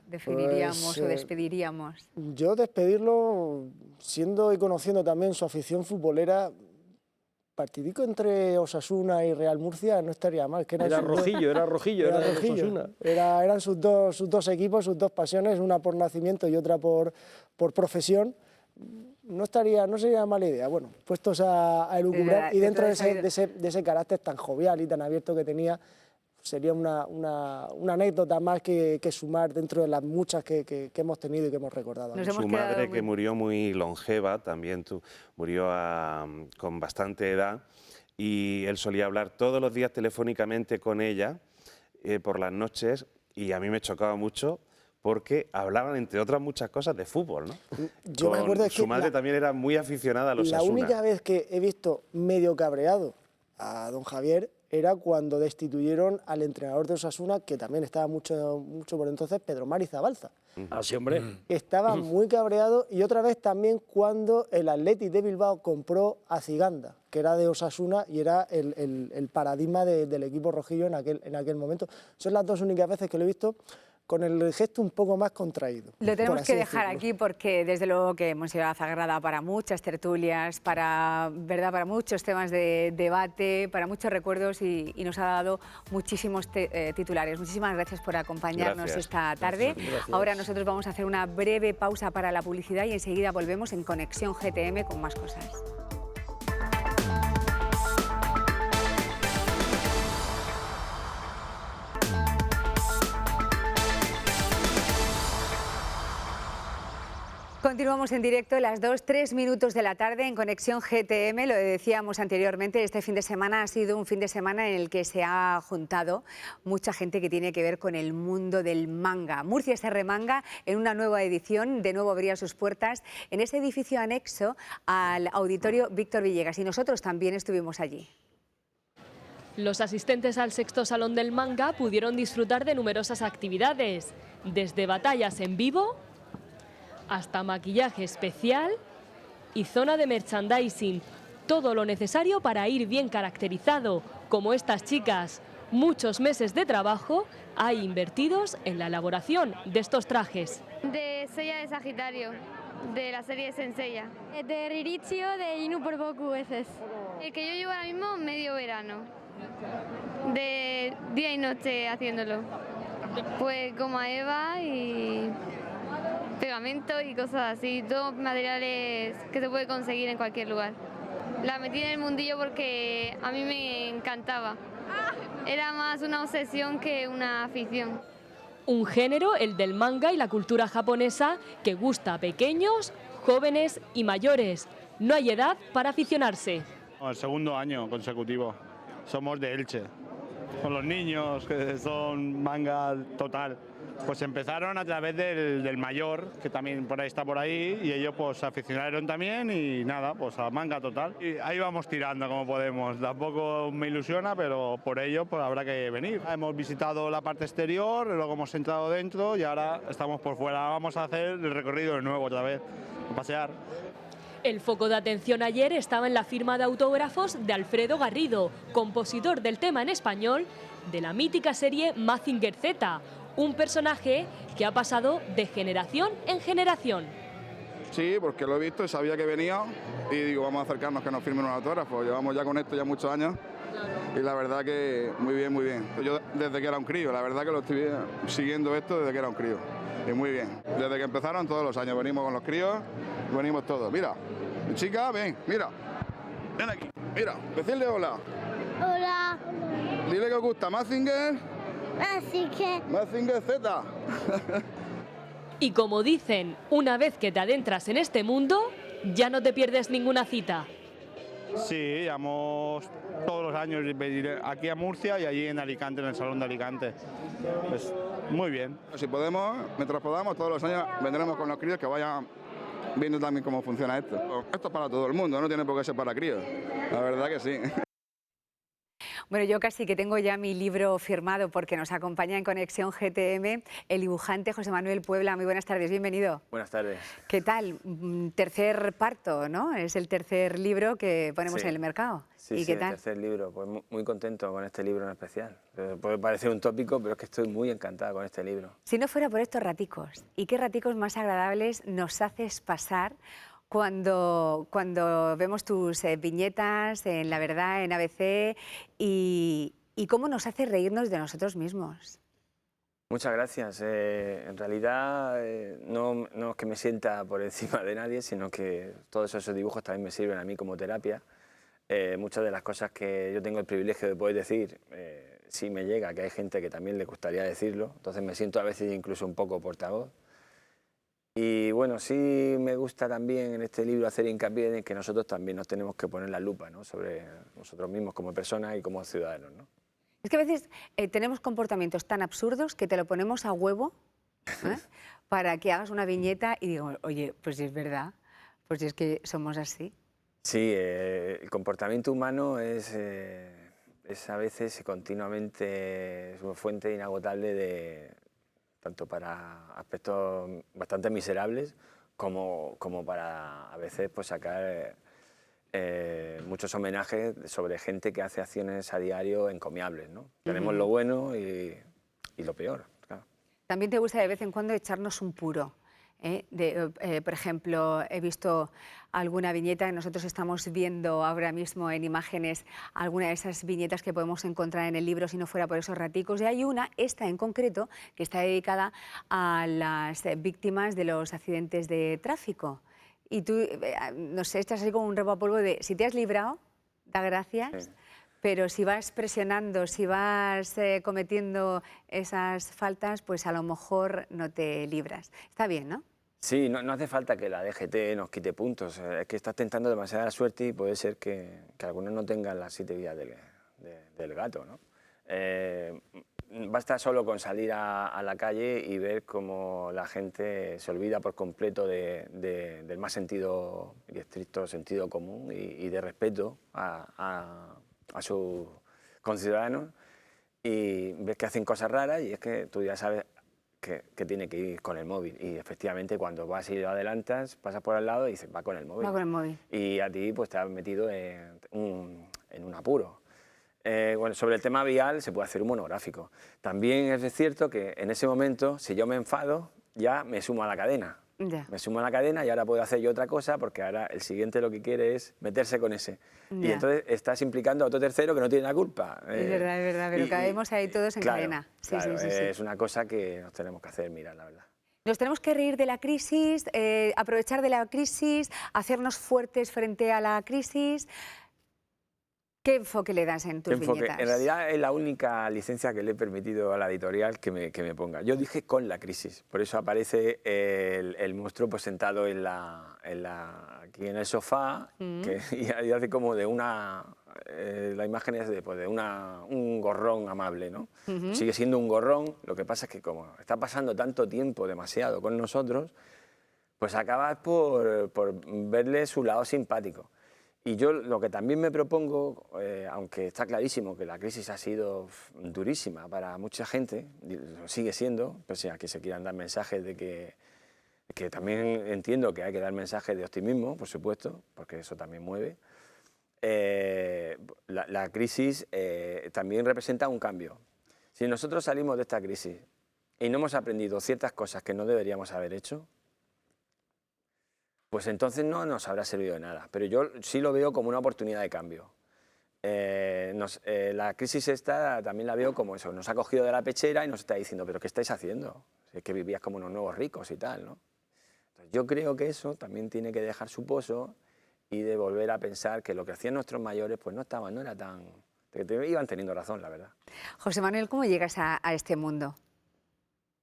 definiríamos
Pues,
o despediríamos?
Yo despedirlo, siendo y conociendo también su afición futbolera, partidico entre Osasuna y Real Murcia no estaría mal. Que
Era rojillo, era de Osasuna.
Eran sus dos equipos, sus dos pasiones, una por nacimiento y otra por profesión. No sería mala idea. Bueno, puestos a elucubrar y dentro de ese carácter tan jovial y tan abierto que tenía, sería una anécdota más que sumar dentro de las muchas que hemos tenido y que hemos recordado.
Su madre, que murió muy longeva, también murió con bastante edad, y él solía hablar todos los días telefónicamente con ella por las noches, y a mí me chocaba mucho porque hablaban, entre otras muchas cosas, de fútbol, ¿no?
Yo me acuerdo
su madre también era muy aficionada a los
La
Osasuna.
única vez que he visto medio cabreado a don Javier era cuando destituyeron al entrenador de Osasuna, que también estaba mucho por entonces, Pedro Mari Zabalza.
Así, hombre.
Estaba muy cabreado, y otra vez también cuando el Athletic de Bilbao compró a Ziganda, que era de Osasuna y era el paradigma del equipo rojillo en aquel momento. Son las 2 únicas veces que lo he visto con el gesto un poco más contraído.
Lo tenemos que dejar aquí porque desde luego que Monseñor Azagra da para muchas tertulias, para muchos temas de debate, para muchos recuerdos, y nos ha dado muchísimos titulares. Muchísimas gracias por acompañarnos esta tarde.
Gracias.
Ahora nosotros vamos a hacer una breve pausa para la publicidad y enseguida volvemos en Conexión GTM con más cosas. Continuamos en directo, las 2:03 minutos de la tarde en Conexión GTM. Lo decíamos anteriormente, este fin de semana ha sido un fin de semana en el que se ha juntado mucha gente que tiene que ver con el mundo del manga. Murcia se remanga en una nueva edición, de nuevo abría sus puertas en ese edificio anexo al Auditorio Víctor Villegas, y nosotros también estuvimos allí.
Los asistentes al 6º Salón del Manga pudieron disfrutar de numerosas actividades, desde batallas en vivo hasta maquillaje especial y zona de merchandising. Todo lo necesario para ir bien caracterizado, como estas chicas. Muchos meses de trabajo hay invertidos en la elaboración de estos trajes.
De Seiya de Sagitario, de la serie Senseiya. De Ririchio, de Inu por Boku veces. El que yo llevo ahora mismo, medio verano. De día y noche haciéndolo. Pues goma eva y pegamento y cosas así, todos materiales que se puede conseguir en cualquier lugar. La metí en el mundillo porque a mí me encantaba. Era más una obsesión que una afición.
Un género, el del manga y la cultura japonesa, que gusta a pequeños, jóvenes y mayores. No hay edad para aficionarse.
El segundo año consecutivo. Somos de Elche. Con los niños, que son manga total. Pues empezaron a través del mayor, que también está por ahí, y ellos pues se aficionaron también, y nada, pues a manga total. Y ahí vamos tirando como podemos. Tampoco me ilusiona, pero por ello pues habrá que venir. Hemos visitado la parte exterior, luego hemos entrado dentro y ahora estamos por fuera. Vamos a hacer el recorrido de nuevo otra vez, a pasear.
El foco de atención ayer estaba en la firma de autógrafos de Alfredo Garrido, compositor del tema en español de la mítica serie Mazinger Z, un personaje que ha pasado de generación en generación.
Sí, porque lo he visto y sabía que venía y digo, vamos a acercarnos que nos firmen un autógrafo. Llevamos ya con esto ya muchos años y la verdad que muy bien, muy bien. Yo desde que era un crío, la verdad que lo estoy siguiendo esto desde que era un crío y muy bien. Desde que empezaron todos los años venimos con los críos, venimos todos. Mira, chica, ven, mira, ven aquí, mira, decirle hola.
Hola.
Dile que os gusta Mazinger. Mazinger Z.
Y como dicen, una vez que te adentras en este mundo, ya no te pierdes ninguna cita.
Sí, vamos todos los años aquí a Murcia y allí en Alicante, en el Salón de Alicante. Pues muy bien.
Si podemos, mientras podamos, todos los años vendremos con los críos que vayan viendo también cómo funciona esto. Esto es para todo el mundo, no tiene por qué ser para críos. La verdad que sí.
Bueno, yo casi que tengo ya mi libro firmado porque nos acompaña en Conexión GTM el dibujante José Manuel Puebla. Muy buenas tardes, bienvenido.
Buenas tardes.
¿Qué tal? Tercer parto, ¿no? Es el tercer libro que ponemos
Sí.
en el mercado.
Sí,
¿Y
sí,
qué
el
tal?
tercer libro. Pues muy contento con este libro en especial. Puede parecer un tópico, pero es que estoy muy encantado con este libro.
Si no fuera por estos raticos, ¿y qué raticos más agradables nos haces pasar cuando vemos tus viñetas en La Verdad, en ABC, y cómo nos hace reírnos de nosotros mismos?
Muchas gracias. En realidad no es que me sienta por encima de nadie, sino que todos esos dibujos también me sirven a mí como terapia. Muchas de las cosas que yo tengo el privilegio de poder decir, sí me llega, que hay gente que también le gustaría decirlo, entonces me siento a veces incluso un poco portavoz. Y bueno, sí me gusta también en este libro hacer hincapié en que nosotros también nos tenemos que poner la lupa, ¿no?, sobre nosotros mismos como personas y como ciudadanos, ¿no?
Es que a veces tenemos comportamientos tan absurdos que te lo ponemos a huevo para que hagas una viñeta y digo, oye, pues si es verdad, pues si es que somos así.
Sí, el comportamiento humano es a veces continuamente es una fuente inagotable de tanto para aspectos bastante miserables como para a veces pues sacar muchos homenajes sobre gente que hace acciones a diario encomiables, ¿no? Tenemos lo bueno y lo peor, claro.
También te gusta de vez en cuando echarnos un puro. Por ejemplo, he visto alguna viñeta, nosotros estamos viendo ahora mismo en imágenes alguna de esas viñetas que podemos encontrar en el libro si no fuera por esos raticos, y hay una, esta en concreto, que está dedicada a las víctimas de los accidentes de tráfico. Y tú, no sé, estás así como un repapolvo de si te has librado, da gracias. Sí. Pero si vas presionando, si vas cometiendo esas faltas, pues a lo mejor no te libras. Está bien, ¿no?
Sí, no hace falta que la DGT nos quite puntos. Es que estás tentando demasiada suerte y puede ser que algunos no tengan las 7 vidas del gato, ¿no? Basta solo con salir a la calle y ver cómo la gente se olvida por completo del más sentido y estricto sentido común y de respeto a sus conciudadanos, y ves que hacen cosas raras y es que tú ya sabes que tiene que ir con el móvil, y efectivamente cuando vas y lo adelantas, pasas por al lado y dices, va con el móvil.
Va con el móvil.
Y a ti pues te has metido en un apuro. Bueno, sobre el tema vial se puede hacer un monográfico. También es cierto que en ese momento, si yo me enfado, ya me sumo a la cadena.
Ya.
Me sumo a la cadena y ahora puedo hacer yo otra cosa, porque ahora el siguiente lo que quiere es meterse con ese.
Ya.
Y entonces estás implicando a otro tercero que no tiene la culpa.
Es verdad, pero caemos ahí todos en
claro,
cadena. Sí,
claro,
sí.
Es una cosa que nos tenemos que hacer mirar, la verdad.
Nos tenemos que reír de la crisis, aprovechar de la crisis, hacernos fuertes frente a la crisis. ¿Qué enfoque le das en tus viñetas?
En realidad es la única licencia que le he permitido a la editorial que me ponga. Yo dije con la crisis, por eso aparece el monstruo pues sentado aquí en el sofá, y hace como de una... la imagen es de un gorrón amable, ¿no? Sigue siendo un gorrón, lo que pasa es que como está pasando tanto tiempo, demasiado con nosotros, pues acabas por verle su lado simpático. Y yo lo que también me propongo, aunque está clarísimo que la crisis ha sido durísima para mucha gente, lo sigue siendo, pese a que se quieran dar mensajes de que también entiendo que hay que dar mensajes de optimismo, por supuesto, porque eso también mueve. La crisis también representa un cambio. Si nosotros salimos de esta crisis y no hemos aprendido ciertas cosas que no deberíamos haber hecho, pues entonces no nos habrá servido de nada. Pero yo sí lo veo como una oportunidad de cambio. La crisis esta también la veo como eso, nos ha cogido de la pechera y nos está diciendo, pero ¿qué estáis haciendo? Es que vivías como unos nuevos ricos y tal, ¿no? Entonces, yo creo que eso también tiene que dejar su pozo y de volver a pensar que lo que hacían nuestros mayores pues no era tan... que iban teniendo razón, la verdad.
José Manuel, ¿cómo llegas a este mundo?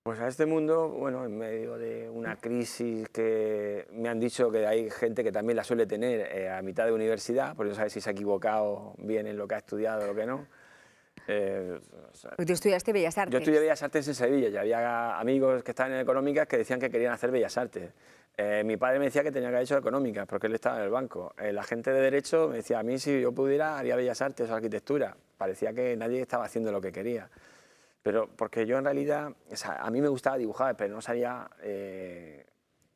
Pues a este mundo, bueno, en medio de una crisis que me han dicho que hay gente que también la suele tener a mitad de universidad, porque no sabe si se ha equivocado bien en lo que ha estudiado o lo que no.
Tú estudiaste Bellas Artes.
Yo estudié Bellas Artes en Sevilla y había amigos que estaban en Económicas que decían que querían hacer Bellas Artes. Mi padre me decía que tenía que haber hecho Económicas porque él estaba en el banco. La gente de Derecho me decía, a mí si yo pudiera haría Bellas Artes o Arquitectura. Parecía que nadie estaba haciendo lo que quería. Pero porque yo en realidad, o sea, a mí me gustaba dibujar, pero no sabía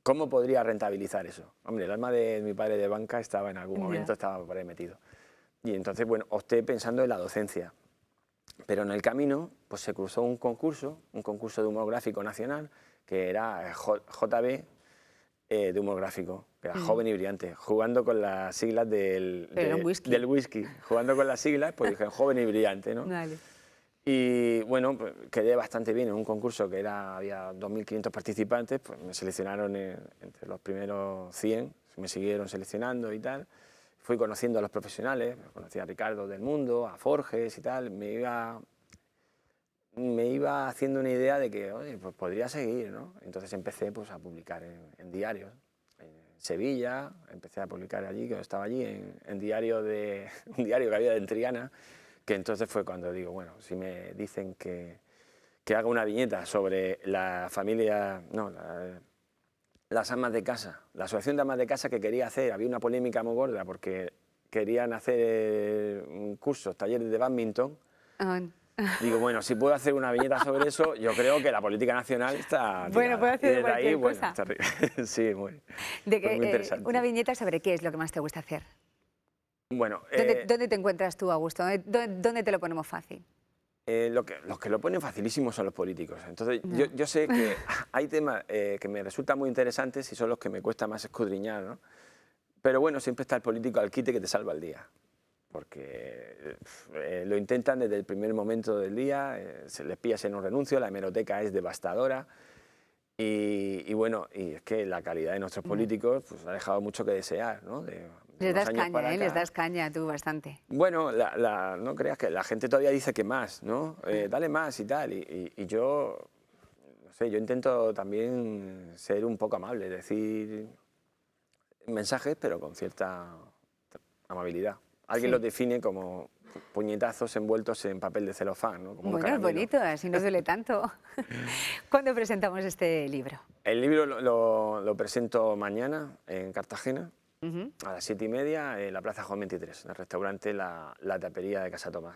cómo podría rentabilizar eso. Hombre, el alma de mi padre de banca estaba en algún momento, estaba por ahí metido. Y entonces, bueno, opté pensando en la docencia. Pero en el camino, pues se cruzó un concurso de humor gráfico nacional, que era JB de humor gráfico, que era joven y brillante, jugando con las siglas del whisky. Jugando con las siglas, pues dije joven y brillante, ¿no?
Vale.
Y bueno, pues quedé bastante bien en un concurso que había 2.500 participantes, pues me seleccionaron entre los primeros 100, me siguieron seleccionando y tal. Fui conociendo a los profesionales, conocí a Ricardo del Mundo, a Forges y tal, me iba haciendo una idea de que, oye, pues podría seguir, ¿no? Entonces empecé pues, a publicar en diarios. En Sevilla, empecé a publicar allí, que yo estaba allí, en un diario que había en Triana, que entonces fue cuando digo, bueno, si me dicen que haga una viñeta sobre la familia, las amas de casa, la asociación de amas de casa que quería hacer, había una polémica muy gorda porque querían hacer cursos, talleres de badminton. Digo, bueno, si puedo hacer una viñeta sobre eso, yo creo que la política nacional está...
Bueno, puedo hacer cualquier cosa.
Bueno, sí, muy interesante.
Una viñeta sobre qué es lo que más te gusta hacer.
Bueno,
¿Dónde te encuentras tú, Augusto? ¿Dónde te lo ponemos fácil?
Los que lo ponen facilísimo son los políticos. Entonces, yo sé que hay temas que me resultan muy interesantes y son los que me cuesta más escudriñar, ¿no? Pero bueno, siempre está el político al quite que te salva el día. Porque lo intentan desde el primer momento del día, se les pillas en un renuncio, la hemeroteca es devastadora. Y bueno, y es que la calidad de nuestros políticos pues, ha dejado mucho que desear, ¿no?
Les das caña tú bastante.
Bueno, no creas que la gente todavía dice que más, ¿no? Dale más y tal. Y yo, no sé, yo intento también ser un poco amable, decir mensajes, pero con cierta amabilidad. Alguien los define como puñetazos envueltos en papel de celofán, ¿no? Como
bueno, es bonito, así no duele tanto. ¿Cuándo presentamos este libro?
El libro lo presento mañana en Cartagena. A las 7:30 en la Plaza Juan 23, en el restaurante La Tapería de Casa Tomás.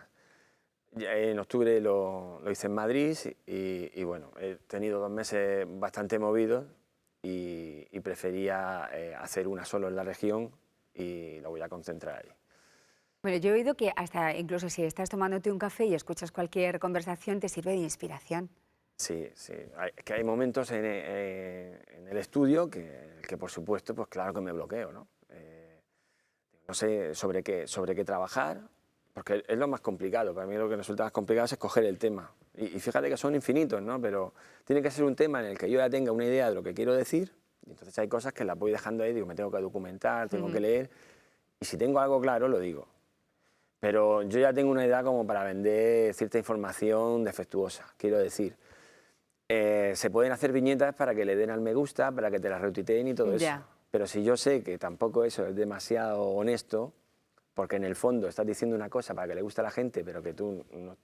En octubre lo hice en Madrid y bueno, he tenido 2 meses bastante movidos y prefería hacer una solo en la región y lo voy a concentrar ahí.
Bueno, yo he oído que hasta incluso si estás tomándote un café y escuchas cualquier conversación te sirve de inspiración.
Sí, sí. Que hay momentos en el estudio que por supuesto, pues claro que me bloqueo, ¿no? No sé sobre qué trabajar, porque es lo más complicado. Para mí lo que resulta más complicado es escoger el tema. Y fíjate que son infinitos, ¿no? Pero tiene que ser un tema en el que yo ya tenga una idea de lo que quiero decir. Y entonces hay cosas que las voy dejando ahí, digo, me tengo que documentar, tengo que leer. Y si tengo algo claro, lo digo. Pero yo ya tengo una idea como para vender cierta información defectuosa, quiero decir. Se pueden hacer viñetas para que le den al me gusta, para que te las retuiteen y todo eso. Pero si yo sé que tampoco eso es demasiado honesto, porque en el fondo estás diciendo una cosa para que le guste a la gente, pero que tú no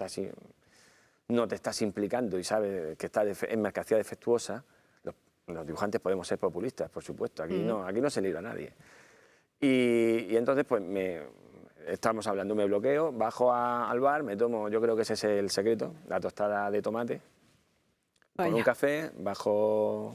te estás implicando y sabes que es mercancía defectuosa, los dibujantes podemos ser populistas, por supuesto, aquí no se libra a nadie. Y entonces pues estamos hablando, me bloqueo, bajo al bar, me tomo, yo creo que ese es el secreto, la tostada de tomate, con un café, bajo,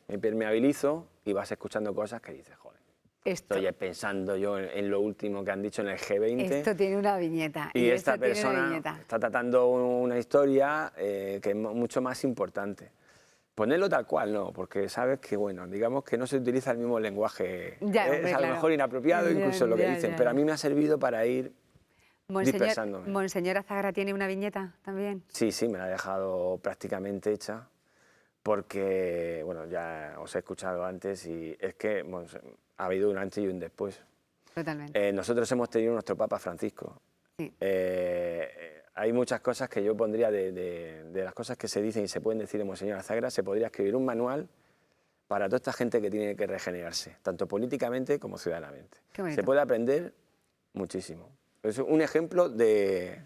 me impermeabilizo y vas escuchando cosas que dices, joder,
Estoy pensando yo en lo último que han dicho en el G20.
Esto tiene una viñeta.
Y esta
esto tiene una
persona
viñeta.
está tratando una historia que es mucho más importante. Ponerlo tal cual no, porque sabes que, bueno, digamos que no se utiliza el mismo lenguaje.
Ya,
es
hombre,
a lo
claro.
mejor inapropiado incluso lo que dicen, pero a mí me ha servido para ir dispersándome.
Monseñor Azagra tiene una viñeta también.
Sí, sí, me la ha dejado prácticamente hecha, porque, bueno, ya os he escuchado antes y es que bueno, ha habido un antes y un después.
Totalmente.
Nosotros hemos tenido nuestro Papa Francisco.
Sí.
Hay muchas cosas que yo pondría de las cosas que se dicen y se pueden decir de Monseñor Azagra, se podría escribir un manual para toda esta gente que tiene que regenerarse, tanto políticamente como ciudadanamente.
Qué bonito.
Se puede aprender muchísimo. Es un ejemplo de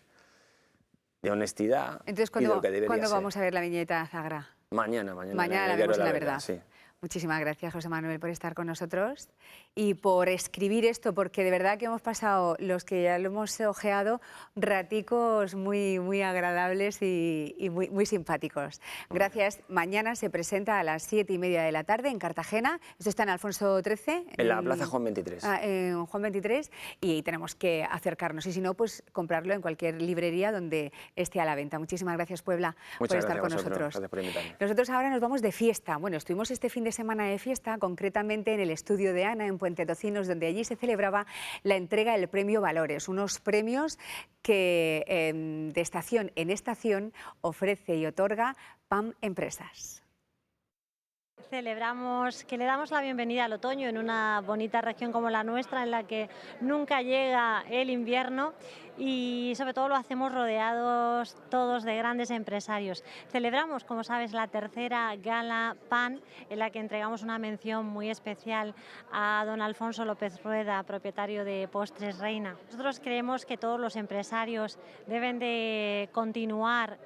honestidad.
Entonces,
y de lo que debería
¿cuándo
ser.
vamos a ver la viñeta Azagra?
Mañana
Mañana la vemos en La Verdad.
Sí.
Muchísimas gracias, José Manuel, por estar con nosotros y por escribir esto, porque de verdad que hemos pasado, los que ya lo hemos ojeado, raticos muy, muy agradables y muy simpáticos. Gracias. Mañana se presenta a las 7:30 de la tarde en Cartagena. Esto está en Alfonso XIII.
En la Plaza Juan 23.
En Juan 23, y tenemos que acercarnos. Y si no, pues comprarlo en cualquier librería donde esté a la venta. Muchísimas gracias, Puebla, por estar con nosotros.
Gracias por invitarme.
Nosotros ahora nos vamos de fiesta. Bueno, estuvimos este fin de semana de fiesta, concretamente en el estudio de Ana, en Puente Tocinos, donde allí se celebraba la entrega del premio Valores, unos premios que de estación en estación ofrece y otorga PAM Empresas.
Celebramos que le damos la bienvenida al otoño en una bonita región como la nuestra, en la que nunca llega el invierno, y sobre todo lo hacemos rodeados todos de grandes empresarios. Celebramos, como sabes, la tercera gala PAN, en la que entregamos una mención muy especial a don Alfonso López Rueda, propietario de Postres Reina. Nosotros creemos que todos los empresarios deben de continuar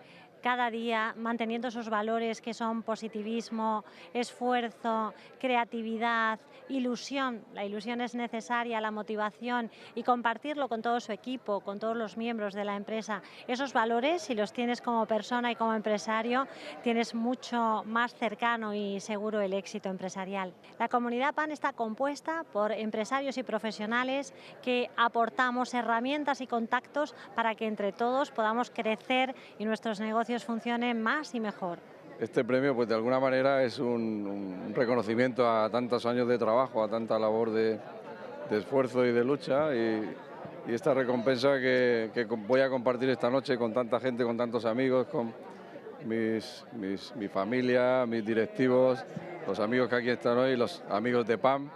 cada día manteniendo esos valores que son positivismo, esfuerzo, creatividad, ilusión. La ilusión es necesaria, la motivación, y compartirlo con todo su equipo, con todos los miembros de la empresa. Esos valores, si los tienes como persona y como empresario, tienes mucho más cercano y seguro el éxito empresarial. La comunidad PAN está compuesta por empresarios y profesionales que aportamos herramientas y contactos para que entre todos podamos crecer y nuestros negocios funcionen más y mejor.
Este premio, pues de alguna manera es un reconocimiento a tantos años de trabajo, a tanta labor de esfuerzo y de lucha, y esta recompensa que voy a compartir esta noche con tanta gente, con tantos amigos, con mi familia, mis directivos, los amigos que aquí están hoy, los amigos de PAM.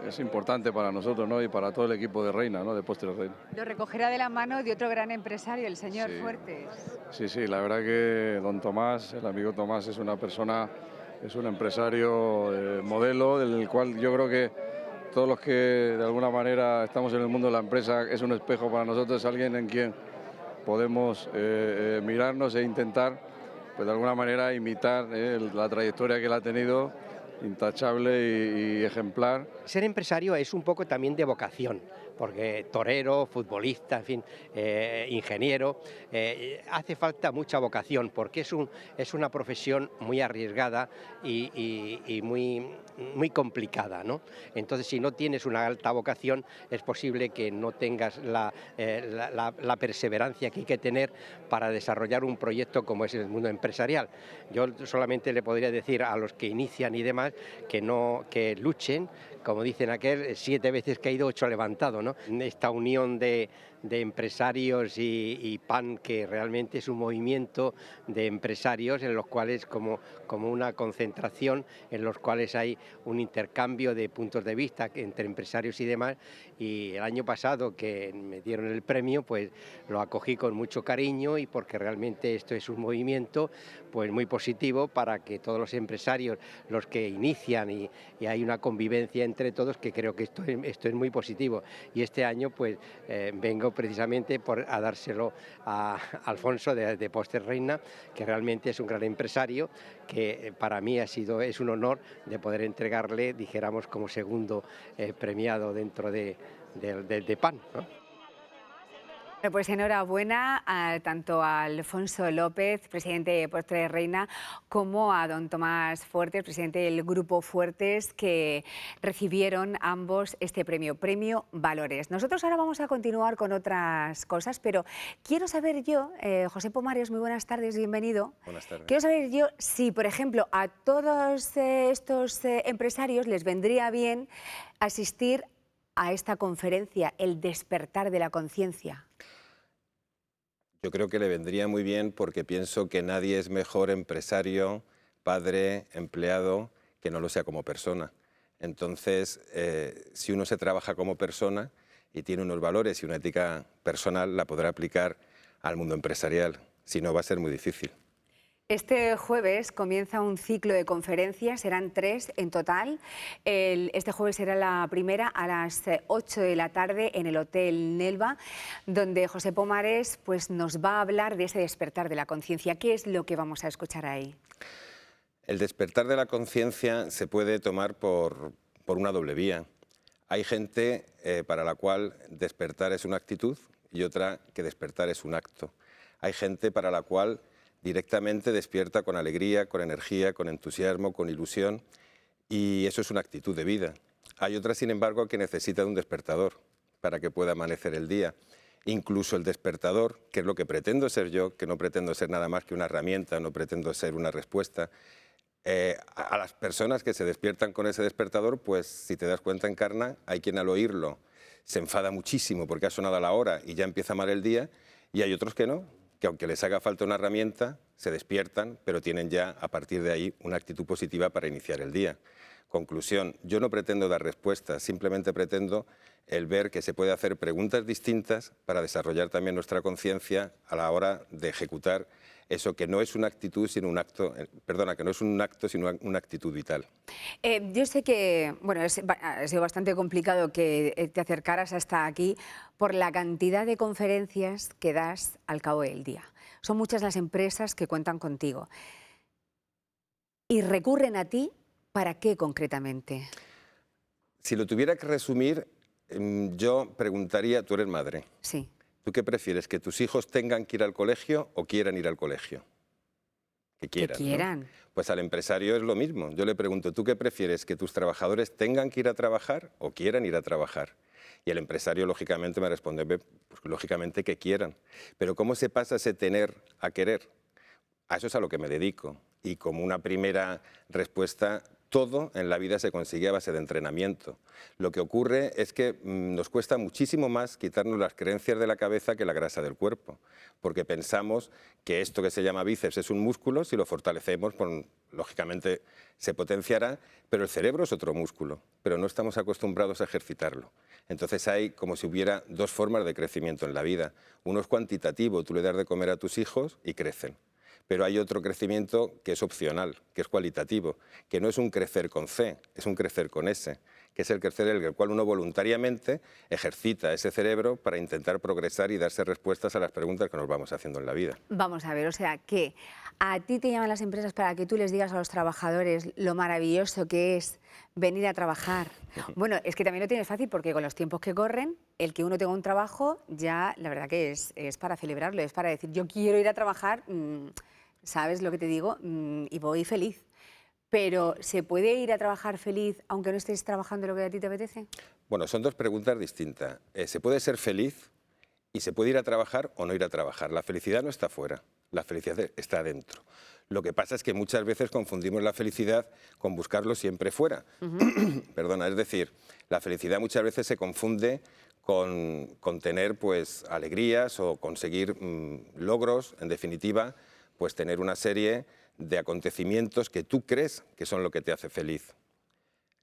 Es importante para nosotros, ¿no? Y para todo el equipo de Reina, ¿no? De Postres Reina.
Lo recogerá de la mano de otro gran empresario, el señor Fuertes.
Sí, la verdad que don Tomás, el amigo Tomás, es una persona, es un empresario modelo, del cual yo creo que todos los que de alguna manera estamos en el mundo de la empresa es un espejo para nosotros, es alguien en quien podemos mirarnos e intentar, pues de alguna manera imitar la trayectoria que él ha tenido, intachable y ejemplar.
Ser empresario es un poco también de vocación, porque torero, futbolista, en fin, ingeniero, hace falta mucha vocación, porque es una profesión muy arriesgada y muy complicada, ¿no? Entonces, si no tienes una alta vocación, es posible que no tengas la perseverancia que hay que tener para desarrollar un proyecto como es el mundo empresarial. Yo solamente le podría decir a los que inician y demás que luchen, como dicen aquel, 7 veces caído, 8 levantado, ¿no? Esta unión de empresarios y PAN, que realmente es un movimiento de empresarios en los cuales como una concentración, en los cuales hay un intercambio de puntos de vista entre empresarios y demás. Y el año pasado que me dieron el premio, pues lo acogí con mucho cariño, y porque realmente esto es un movimiento pues muy positivo para que todos los empresarios, los que inician y hay una convivencia entre todos, que creo que esto es muy positivo. Y este año pues vengo precisamente a dárselo a Alfonso de Postres Reina, que realmente es un gran empresario, que para mí es un honor de poder entregarle, dijéramos, como segundo premiado dentro de PAN, ¿no?
Pues enhorabuena tanto a Alfonso López, presidente de Puerto de Reina, como a don Tomás Fuertes, presidente del Grupo Fuertes, que recibieron ambos este premio, Premio Valores. Nosotros ahora vamos a continuar con otras cosas, pero quiero saber yo, José Pomares, muy buenas tardes, bienvenido.
Buenas tardes.
Quiero saber yo si, por ejemplo, a todos estos empresarios les vendría bien asistir a esta conferencia, El despertar de la conciencia.
Yo creo que le vendría muy bien porque pienso que nadie es mejor empresario, padre, empleado, que no lo sea como persona. Entonces, si uno se trabaja como persona y tiene unos valores y una ética personal, la podrá aplicar al mundo empresarial. Si no, va a ser muy difícil.
Este jueves comienza un ciclo de conferencias, serán 3 en total. Este jueves será la primera a las 8 de la tarde en el Hotel Nelva, donde José Pomares pues, nos va a hablar de ese despertar de la conciencia. ¿Qué es lo que vamos a escuchar ahí?
El despertar de la conciencia se puede tomar por una doble vía. Hay gente para la cual despertar es una actitud y otra que despertar es un acto. Hay gente para la cual directamente despierta con alegría, con energía, con entusiasmo, con ilusión, y eso es una actitud de vida. Hay otras, sin embargo, que necesitan un despertador para que pueda amanecer el día. Incluso el despertador, que es lo que pretendo ser yo, que no pretendo ser nada más que una herramienta, no pretendo ser una respuesta, a las personas que se despiertan con ese despertador, pues si te das cuenta, Encarna, hay quien al oírlo se enfada muchísimo porque ha sonado a la hora y ya empieza mal el día, y hay otros que no, que aunque les haga falta una herramienta, se despiertan, pero tienen ya a partir de ahí una actitud positiva para iniciar el día. Conclusión, yo no pretendo dar respuestas, simplemente pretendo el ver que se puede hacer preguntas distintas para desarrollar también nuestra conciencia a la hora de ejecutar eso que no es una actitud, sino un acto, que no es un acto, sino una actitud vital.
Yo sé que ha sido bastante complicado que te acercaras hasta aquí por la cantidad de conferencias que das al cabo del día. Son muchas las empresas que cuentan contigo. ¿Y recurren a ti para qué concretamente?
Si lo tuviera que resumir, yo preguntaría, tú eres madre.
Sí.
¿Tú qué prefieres, que tus hijos tengan que ir al colegio o quieran ir al colegio? Que quieran.
Que quieran.
¿No? Pues al empresario es lo mismo. Yo le pregunto, ¿tú qué prefieres, que tus trabajadores tengan que ir a trabajar o quieran ir a trabajar? Y el empresario, lógicamente, me responde, pues lógicamente que quieran. Pero ¿cómo se pasa ese tener a querer? A eso es a lo que me dedico. Y como una primera respuesta, todo en la vida se consigue a base de entrenamiento. Lo que ocurre es que nos cuesta muchísimo más quitarnos las creencias de la cabeza que la grasa del cuerpo, porque pensamos que esto que se llama bíceps es un músculo, si lo fortalecemos, pues, lógicamente se potenciará, pero el cerebro es otro músculo, pero no estamos acostumbrados a ejercitarlo. Entonces hay como si hubiera dos formas de crecimiento en la vida. Uno es cuantitativo, tú le das de comer a tus hijos y crecen. Pero hay otro crecimiento que es opcional, que es cualitativo, que no es un crecer con C, es un crecer con S, que es el crecer en el cual uno voluntariamente ejercita ese cerebro para intentar progresar y darse respuestas a las preguntas que nos vamos haciendo en la vida.
Vamos a ver, o sea, que a ti te llaman las empresas para que tú les digas a los trabajadores lo maravilloso que es venir a trabajar. Bueno, es que también lo tienes fácil porque con los tiempos que corren, el que uno tenga un trabajo ya, la verdad que es para celebrarlo, es para decir, yo quiero ir a trabajar, ¿sabes lo que te digo? Y voy feliz. Pero ¿se puede ir a trabajar feliz aunque no estés trabajando lo que a ti te apetece?
Bueno, son dos preguntas distintas. Se puede ser feliz y se puede ir a trabajar o no ir a trabajar. La felicidad no está fuera, la felicidad está dentro. Lo que pasa es que muchas veces confundimos la felicidad con buscarlo siempre fuera. Perdona, es decir, la felicidad muchas veces se confunde con tener pues, alegrías o conseguir logros, en definitiva, pues tener una serie de acontecimientos que tú crees que son lo que te hace feliz.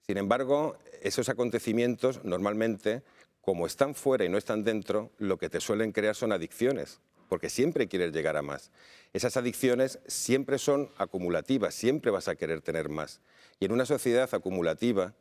Sin embargo, esos acontecimientos normalmente, como están fuera y no están dentro, lo que te suelen crear son adicciones, porque siempre quieres llegar a más. Esas adicciones siempre son acumulativas, siempre vas a querer tener más. Y en una sociedad acumulativa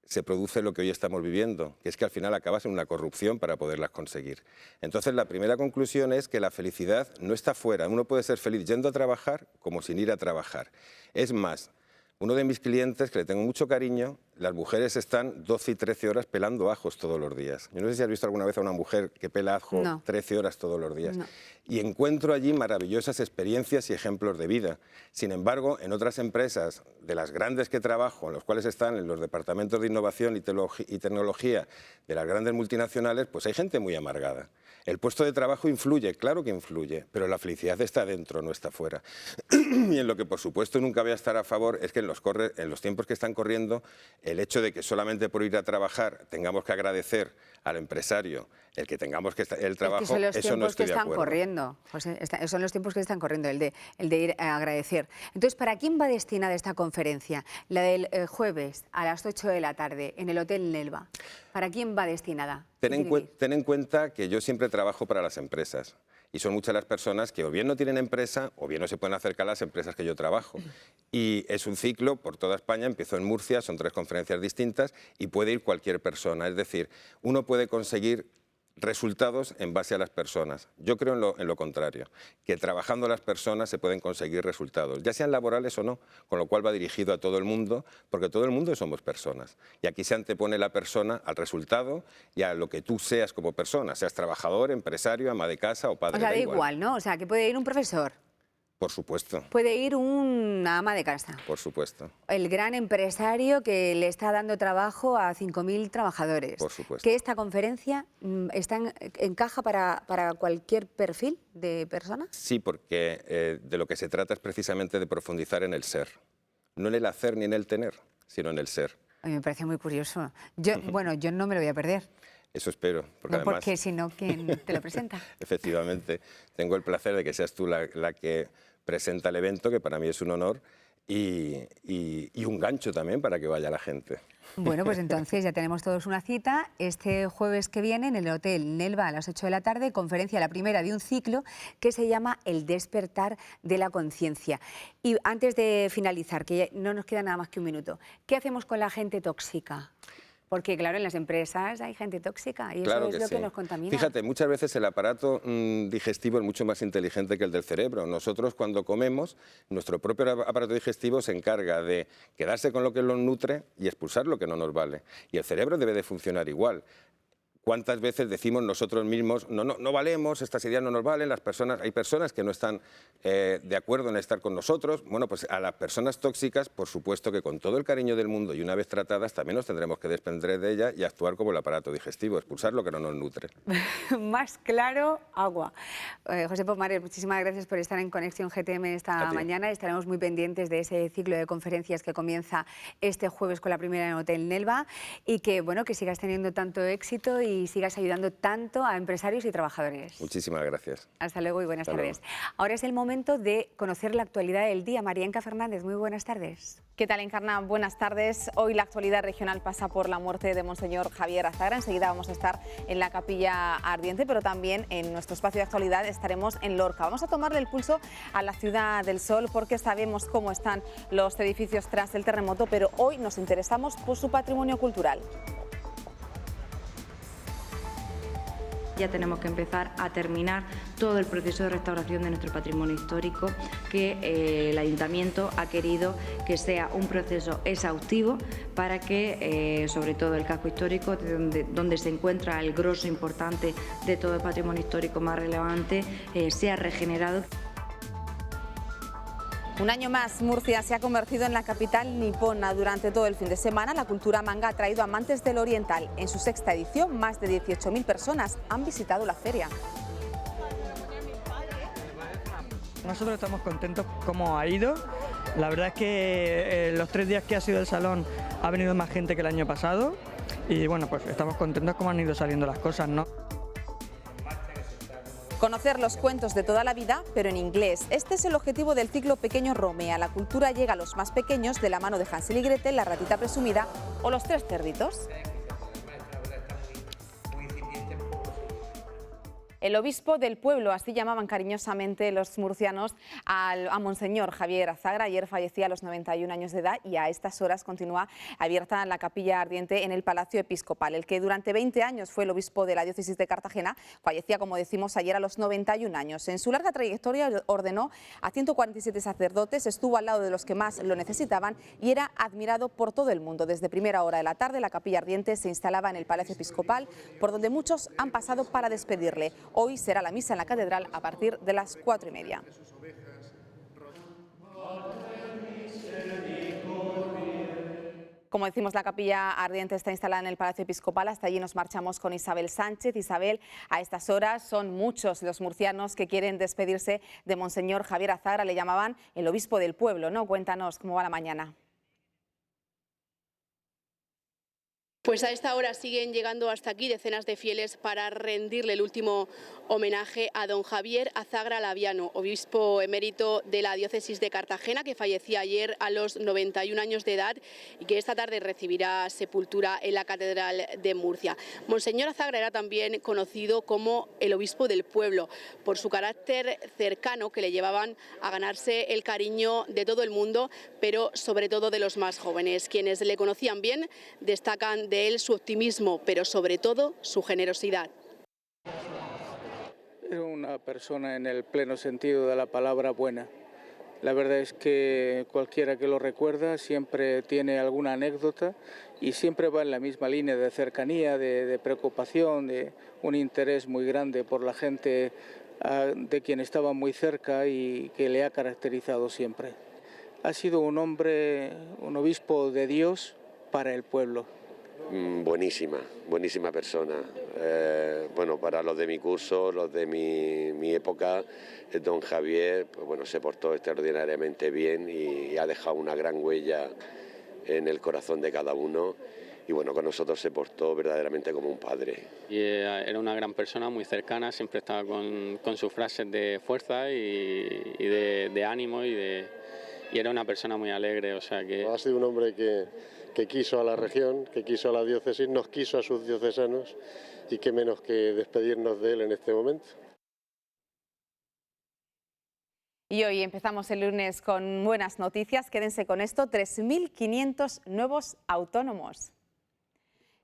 se produce lo que hoy estamos viviendo, que es que al final acabas en una corrupción para poderlas conseguir. Entonces, la primera conclusión es que la felicidad no está fuera. Uno puede ser feliz yendo a trabajar como sin ir a trabajar. Es más, uno de mis clientes, que le tengo mucho cariño, las mujeres están 12 y 13 horas pelando ajos todos los días. Yo no sé si has visto alguna vez a una mujer que pela ajo 13 horas todos los días. No. Y encuentro allí maravillosas experiencias y ejemplos de vida. Sin embargo, en otras empresas, de las grandes que trabajo, en los cuales están en los departamentos de innovación y tecnología de las grandes multinacionales, pues hay gente muy amargada. El puesto de trabajo influye, claro que influye, pero la felicidad está dentro, no está fuera. Y en lo que, por supuesto, nunca voy a estar a favor es que en los tiempos que están corriendo, el hecho de que solamente por ir a trabajar tengamos que agradecer al empresario el que tengamos que el trabajo, eso no estoy de acuerdo.
Corriendo, José, son los tiempos que están corriendo, el de ir a agradecer. Entonces, ¿para quién va destinada esta conferencia? La del jueves a las 8 de la tarde en el Hotel Nelva. ¿Para quién va destinada?
Ten en cuenta que yo siempre trabajo para las empresas. Y son muchas las personas que o bien no tienen empresa o bien no se pueden acercar a las empresas que yo trabajo. Y es un ciclo por toda España, empezó en Murcia, son 3 conferencias distintas y puede ir cualquier persona. Es decir, uno puede conseguir resultados en base a las personas. Yo creo en lo contrario, que trabajando las personas se pueden conseguir resultados, ya sean laborales o no, con lo cual va dirigido a todo el mundo, porque todo el mundo somos personas. Y aquí se antepone la persona al resultado y a lo que tú seas como persona, seas trabajador, empresario, ama de casa o padre.
O sea, da igual, ¿no? O sea, que puede ir un profesor.
Por supuesto.
Puede ir una ama de casa.
Por supuesto.
El gran empresario que le está dando trabajo a 5.000 trabajadores.
Por supuesto.
¿Que esta conferencia encaja para cualquier perfil de persona?
Sí, porque de lo que se trata es precisamente de profundizar en el ser. No en el hacer ni en el tener, sino en el ser.
A mí me parece muy curioso. Bueno, yo no me lo voy a perder.
Eso espero. Porque
no, porque si no, ¿quién te lo presenta?
Efectivamente. Tengo el placer de que seas tú la que presenta el evento, que para mí es un honor, y un gancho también para que vaya la gente.
Bueno, pues entonces ya tenemos todos una cita. Este jueves que viene en el Hotel Nelva a las 8 de la tarde, conferencia, la primera de un ciclo que se llama El despertar de la conciencia. Y antes de finalizar, que no nos queda nada más que un minuto, ¿qué hacemos con la gente tóxica? Porque, claro, en las empresas hay gente tóxica y
claro
eso es lo que nos contamina.
Fíjate, muchas veces el aparato digestivo es mucho más inteligente que el del cerebro. Nosotros, cuando comemos, nuestro propio aparato digestivo se encarga de quedarse con lo que nos nutre y expulsar lo que no nos vale. Y el cerebro debe de funcionar igual. ¿Cuántas veces decimos nosotros mismos, no valemos, estas ideas no nos valen, hay personas que no están de acuerdo en estar con nosotros? Bueno, pues a las personas tóxicas, por supuesto que con todo el cariño del mundo y una vez tratadas, también nos tendremos que desprender de ellas y actuar como el aparato digestivo, expulsar lo que no nos nutre.
Más claro, agua. José Pomares, muchísimas gracias por estar en Conexión GTM esta mañana. Estaremos muy pendientes de ese ciclo de conferencias que comienza este jueves con la primera en Hotel Nelva y que, bueno, que sigas teniendo tanto éxito y sigas ayudando tanto a empresarios y trabajadores.
Muchísimas gracias.
Hasta luego y buenas tardes. Ahora es el momento de conocer la actualidad del día. María Enca Fernández, muy buenas tardes.
¿Qué tal, Encarna? Buenas tardes. Hoy la actualidad regional pasa por la muerte de Monseñor Javier Azagra. Enseguida vamos a estar en la Capilla Ardiente, pero también en nuestro espacio de actualidad estaremos en Lorca. Vamos a tomarle el pulso a la Ciudad del Sol porque sabemos cómo están los edificios tras el terremoto, pero hoy nos interesamos por su patrimonio cultural.
Ya tenemos que empezar a terminar todo el proceso de restauración de nuestro patrimonio histórico que el Ayuntamiento ha querido que sea un proceso exhaustivo para que, sobre todo el casco histórico, donde se encuentra el grosso importante de todo el patrimonio histórico más relevante, sea regenerado.
Un año más, Murcia se ha convertido en la capital nipona. Durante todo el fin de semana, la cultura manga ha traído amantes del oriental. En su sexta edición, más de 18.000 personas han visitado la feria.
Nosotros estamos contentos cómo ha ido. La verdad es que los 3 días que ha sido el salón ha venido más gente que el año pasado. Y bueno, pues estamos contentos cómo han ido saliendo las cosas, ¿no?
Conocer los cuentos de toda la vida, pero en inglés. Este es el objetivo del ciclo Pequeño Romea. La cultura llega a los más pequeños de la mano de Hansel y Gretel, La ratita presumida o Los 3 cerditos. El obispo del pueblo, así llamaban cariñosamente los murcianos a Monseñor Javier Azagra. Ayer fallecía a los 91 años de edad y a estas horas continúa abierta la capilla ardiente en el Palacio Episcopal. El que durante 20 años fue el obispo de la diócesis de Cartagena fallecía, como decimos, ayer a los 91 años. En su larga trayectoria ordenó a 147 sacerdotes, estuvo al lado de los que más lo necesitaban y era admirado por todo el mundo. Desde primera hora de la tarde la capilla ardiente se instalaba en el Palacio Episcopal, por donde muchos han pasado para despedirle. Hoy será la misa en la catedral a partir de las 4:30. Como decimos, la capilla ardiente está instalada en el Palacio Episcopal. Hasta allí nos marchamos con Isabel Sánchez. Isabel, a estas horas son muchos los murcianos que quieren despedirse de Monseñor Javier Azagra. Le llamaban el obispo del pueblo, ¿no? Cuéntanos cómo va la mañana.
Pues a esta hora siguen llegando hasta aquí decenas de fieles para rendirle el último homenaje a don Javier Azagra Laviano, obispo emérito de la diócesis de Cartagena, que fallecía ayer a los 91 años de edad y que esta tarde recibirá sepultura en la Catedral de Murcia. Monseñor Azagra era también conocido como el obispo del pueblo, por su carácter cercano que le llevaban a ganarse el cariño de todo el mundo, pero sobre todo de los más jóvenes. Quienes le conocían bien destacan de él su optimismo, pero sobre todo su generosidad.
Era una persona en el pleno sentido de la palabra buena. La verdad es que cualquiera que lo recuerda siempre tiene alguna anécdota y siempre va en la misma línea de cercanía, de preocupación, de un interés muy grande por la gente de quien estaba muy cerca y que le ha caracterizado siempre. Ha sido un hombre, un obispo de Dios para el pueblo.
Buenísima persona. Bueno, para los de mi curso, los de mi época, don Javier, pues bueno, se portó extraordinariamente bien y ha dejado una gran huella en el corazón de cada uno. Y bueno, con nosotros se portó verdaderamente como un padre.
Y era una gran persona, muy cercana, siempre estaba con sus frases de fuerza y de ánimo y era una persona muy alegre, o sea que...
Ha sido un hombre que quiso a la región, que quiso a la diócesis, nos quiso a sus diocesanos y qué menos que despedirnos de él en este momento.
Y hoy empezamos el lunes con buenas noticias. Quédense con esto, 3.500 nuevos autónomos.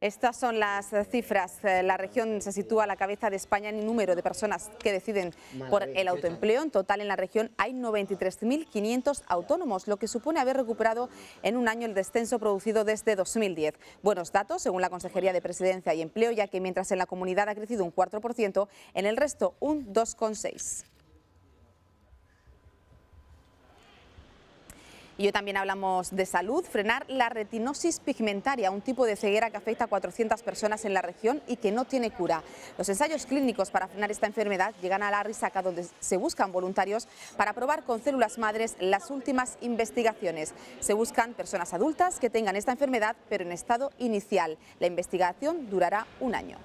Estas son las cifras. La región se sitúa a la cabeza de España en el número de personas que deciden por el autoempleo. En total en la región hay 93.500 autónomos, lo que supone haber recuperado en un año el descenso producido desde 2010. Buenos datos, según la Consejería de Presidencia y Empleo, ya que mientras en la comunidad ha crecido un 4%, en el resto un 2,6%. Y hoy también hablamos de salud, frenar la retinosis pigmentaria, un tipo de ceguera que afecta a 400 personas en la región y que no tiene cura. Los ensayos clínicos para frenar esta enfermedad llegan a la Risaca, donde se buscan voluntarios para probar con células madres las últimas investigaciones. Se buscan personas adultas que tengan esta enfermedad, pero en estado inicial. La investigación durará un año.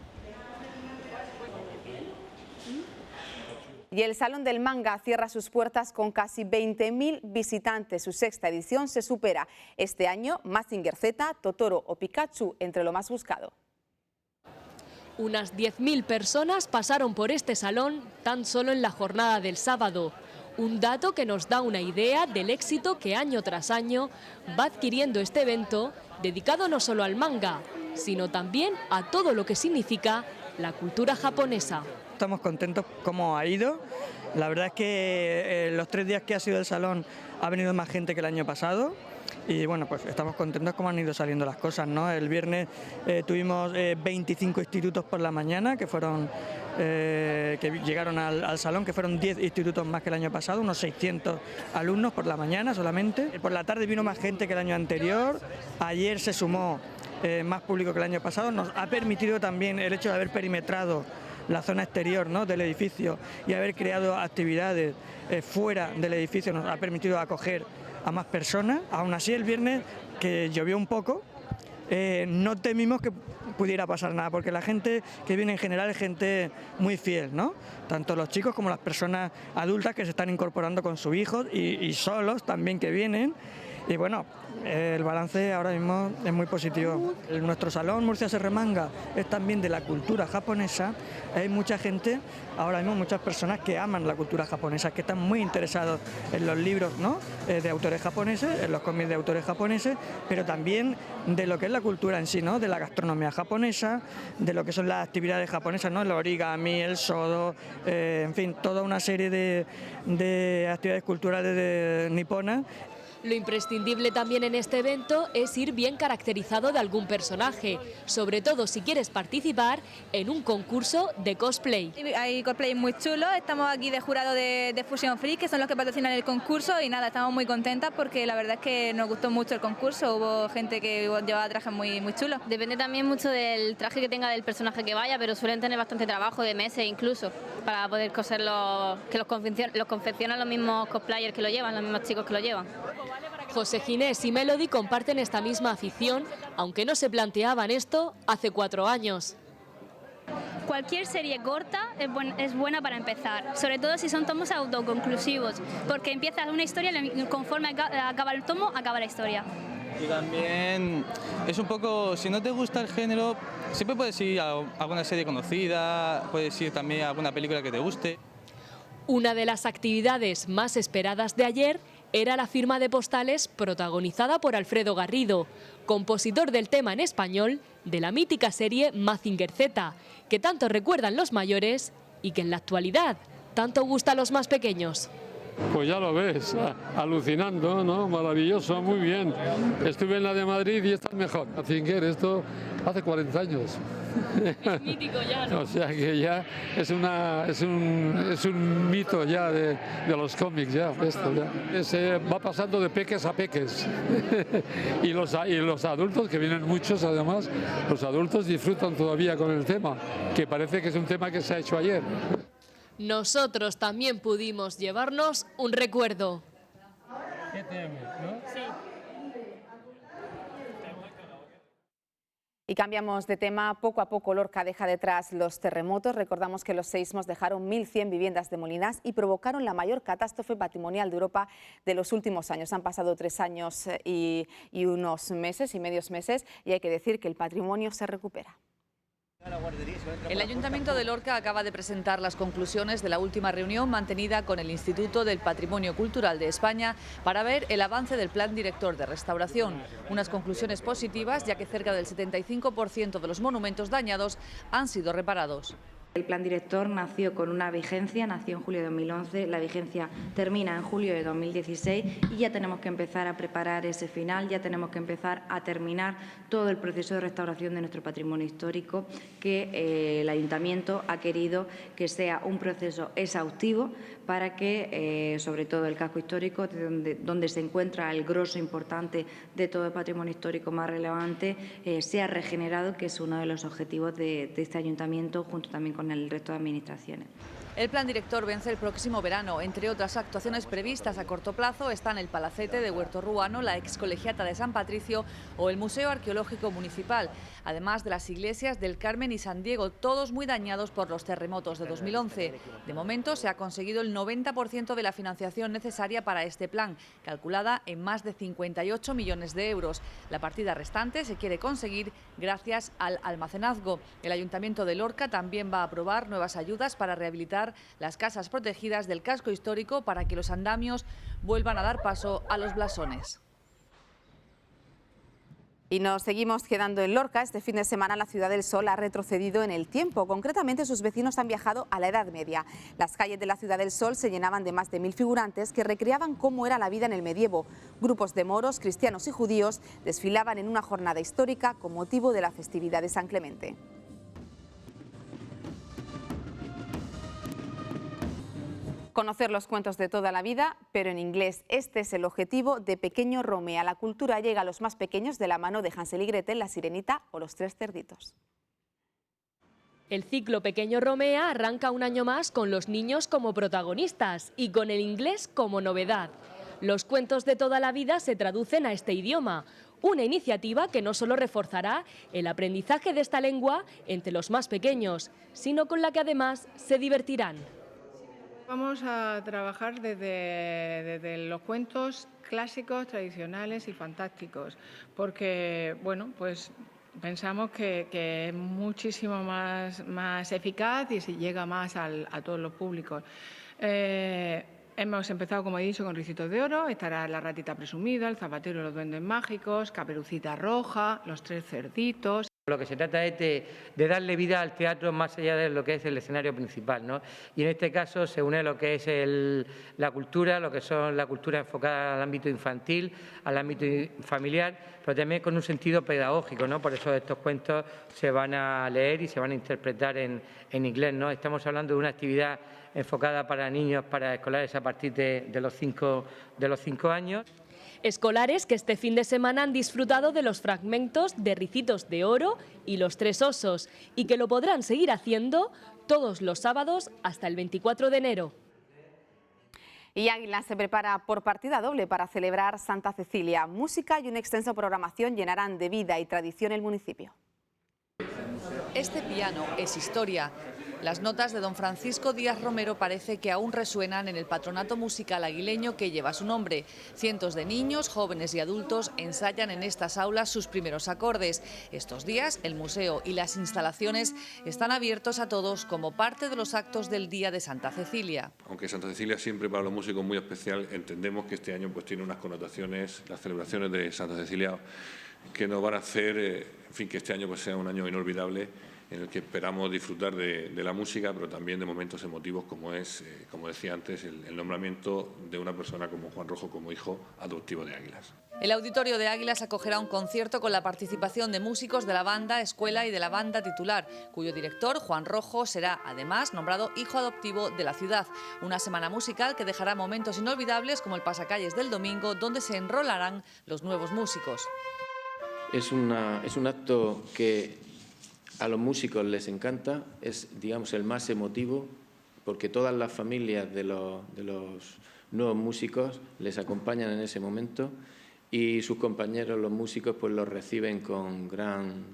Y el Salón del Manga cierra sus puertas con casi 20.000 visitantes. Su sexta edición se supera. Este año, Mazinger Z, Totoro o Pikachu entre lo más buscado.
Unas 10.000 personas pasaron por este salón tan solo en la jornada del sábado. Un dato que nos da una idea del éxito que año tras año va adquiriendo este evento, dedicado no solo al manga, sino también a todo lo que significa la cultura japonesa.
Estamos contentos cómo ha ido. La verdad es que los 3 días que ha sido el salón ha venido más gente que el año pasado y bueno, pues estamos contentos cómo han ido saliendo las cosas, ¿no? El viernes tuvimos 25 institutos por la mañana que fueron que llegaron al salón, que fueron 10 institutos más que el año pasado, unos 600 alumnos por la mañana solamente. Por la tarde vino más gente que el año anterior. Ayer se sumó más público que el año pasado. Nos ha permitido también el hecho de haber perimetrado la zona exterior, ¿no?, del edificio y haber creado actividades fuera del edificio nos ha permitido acoger a más personas. Aún así, el viernes, que llovió un poco, no temimos que pudiera pasar nada, porque la gente que viene en general es gente muy fiel, ¿no? Tanto los chicos como las personas adultas que se están incorporando con sus hijos y solos también que vienen. Y bueno, el balance ahora mismo es muy positivo. Nuestro salón Murcia se remanga es también de la cultura japonesa. Hay mucha gente, ahora mismo muchas personas que aman la cultura japonesa, que están muy interesados en los libros, ¿no?, de autores japoneses, en los cómics de autores japoneses, pero también de lo que es la cultura en sí, ¿no?, de la gastronomía japonesa, de lo que son las actividades japonesas, ¿no?, el origami, el sodo, en fin, toda una serie de actividades culturales niponas.
Lo imprescindible también en este evento es ir bien caracterizado de algún personaje, sobre todo si quieres participar en un concurso de cosplay.
Hay cosplay muy chulos, estamos aquí de jurado de Fusion Freak, que son los que patrocinan el concurso, y nada, estamos muy contentas porque la verdad es que nos gustó mucho el concurso, hubo gente que llevaba trajes muy chulos.
Depende también mucho del traje que tenga del personaje que vaya, pero suelen tener bastante trabajo, de meses incluso, para poder coserlo, que los confeccionan los mismos cosplayers que lo llevan, los mismos chicos que lo llevan.
José Ginés y Melody comparten esta misma afición, aunque no se planteaban esto hace 4 años.
Cualquier serie corta es buena para empezar, sobre todo si son tomos autoconclusivos, porque empiezas una historia y conforme acaba el tomo, acaba la historia.
Y también es un poco, si no te gusta el género, siempre puedes ir a alguna serie conocida, puedes ir también a alguna película que te guste.
Una de las actividades más esperadas de ayer era la firma de postales protagonizada por Alfredo Garrido, compositor del tema en español de la mítica serie Mazinger Z, que tanto recuerdan los mayores y que en la actualidad tanto gusta a los más pequeños.
Pues ya lo ves, alucinando, ¿no? Maravilloso, muy bien. Estuve en la de Madrid y esta es mejor. Mazinger, esto hace 40 años.
Es mítico ya, ¿no?
O sea que ya es un mito ya de los cómics, ya, esto ya. Se va pasando de peques a peques. y los adultos, que vienen muchos además, los adultos disfrutan todavía con el tema, que parece que es un tema que se ha hecho ayer.
Nosotros también pudimos llevarnos un recuerdo. Sí.
Y cambiamos de tema. Poco a poco Lorca deja detrás los terremotos. Recordamos que los seísmos dejaron 1.100 viviendas demolidas y provocaron la mayor catástrofe patrimonial de Europa de los últimos años. Han pasado 3 años y unos meses y medios meses, y hay que decir que el patrimonio se recupera.
El Ayuntamiento de Lorca acaba de presentar las conclusiones de la última reunión mantenida con el Instituto del Patrimonio Cultural de España para ver el avance del Plan Director de Restauración. Unas conclusiones positivas, ya que cerca del 75% de los monumentos dañados han sido reparados.
El plan director nació con una vigencia, nació en julio de 2011, la vigencia termina en julio de 2016 y ya tenemos que empezar a preparar ese final, ya tenemos que empezar a terminar todo el proceso de restauración de nuestro patrimonio histórico, que el Ayuntamiento ha querido que sea un proceso exhaustivo para que, sobre todo el casco histórico, donde se encuentra el grosso importante de todo el patrimonio histórico más relevante, sea regenerado, que es uno de los objetivos de este Ayuntamiento, junto también con el resto de administraciones.
El plan director vence el próximo verano. Entre otras actuaciones previstas a corto plazo están el Palacete de Huerto Ruano, la excolegiata de San Patricio o el Museo Arqueológico Municipal, además de las iglesias del Carmen y San Diego, todos muy dañados por los terremotos de 2011. De momento se ha conseguido el 90% de la financiación necesaria para este plan, calculada en más de 58 millones de euros. La partida restante se quiere conseguir gracias al almacenazgo. El Ayuntamiento de Lorca también va a aprobar nuevas ayudas para rehabilitar las casas protegidas del casco histórico para que los andamios vuelvan a dar paso a los blasones.
Y nos seguimos quedando en Lorca. Este fin de semana la Ciudad del Sol ha retrocedido en el tiempo. Concretamente, sus vecinos han viajado a la Edad Media. Las calles de la Ciudad del Sol se llenaban de más de 1000 figurantes que recreaban cómo era la vida en el medievo. Grupos de moros, cristianos y judíos desfilaban en una jornada histórica con motivo de la festividad de San Clemente. Conocer los cuentos de toda la vida, pero en inglés. Este es el objetivo de Pequeño Romea. La cultura llega a los más pequeños de la mano de Hansel y Gretel, La Sirenita o Los Tres Cerditos.
El ciclo Pequeño Romea arranca un año más con los niños como protagonistas y con el inglés como novedad. Los cuentos de toda la vida se traducen a este idioma, una iniciativa que no solo reforzará el aprendizaje de esta lengua entre los más pequeños, sino con la que además se divertirán.
Vamos a trabajar desde los cuentos clásicos, tradicionales y fantásticos, porque bueno, pues pensamos que es muchísimo más eficaz y se llega más a todos los públicos. Hemos empezado, como he dicho, con Ricitos de Oro, estará La ratita presumida, El zapatero y los duendes mágicos, Caperucita Roja, Los tres cerditos.
Lo que se trata es de darle vida al teatro más allá de lo que es el escenario principal, ¿no? Y en este caso se une lo que es la cultura, lo que son la cultura enfocada al ámbito infantil, al ámbito familiar, pero también con un sentido pedagógico, ¿no? Por eso estos cuentos se van a leer y se van a interpretar en inglés, ¿no? Estamos hablando de una actividad enfocada para niños, para escolares a partir de los 5 años.
Escolares que este fin de semana han disfrutado de los fragmentos de Ricitos de Oro y Los tres osos y que lo podrán seguir haciendo todos los sábados hasta el 24 de enero.
Y Águilas se prepara por partida doble para celebrar Santa Cecilia. Música y una extensa programación llenarán de vida y tradición el municipio.
Este piano es historia. Las notas de don Francisco Díaz Romero parece que aún resuenan en el patronato musical aguileño que lleva su nombre. Cientos de niños, jóvenes y adultos ensayan en estas aulas sus primeros acordes. Estos días el museo y las instalaciones están abiertos a todos como parte de los actos del Día de Santa Cecilia.
Aunque Santa Cecilia siempre para los músicos muy especial, entendemos que este año pues tiene unas connotaciones, las celebraciones de Santa Cecilia, que nos van a hacer que este año pues sea un año inolvidable, en el que esperamos disfrutar de la música, pero también de momentos emotivos como es, como decía antes, el nombramiento de una persona como Juan Rojo como hijo adoptivo de Águilas.
El Auditorio de Águilas acogerá un concierto con la participación de músicos de la banda escuela y de la banda titular, cuyo director, Juan Rojo, será además nombrado hijo adoptivo de la ciudad. Una semana musical que dejará momentos inolvidables como el pasacalles del domingo, donde se enrolarán los nuevos músicos.
Es un acto que a los músicos les encanta, es, digamos, el más emotivo, porque todas las familias de los nuevos músicos les acompañan en ese momento y sus compañeros, los músicos, pues los reciben con gran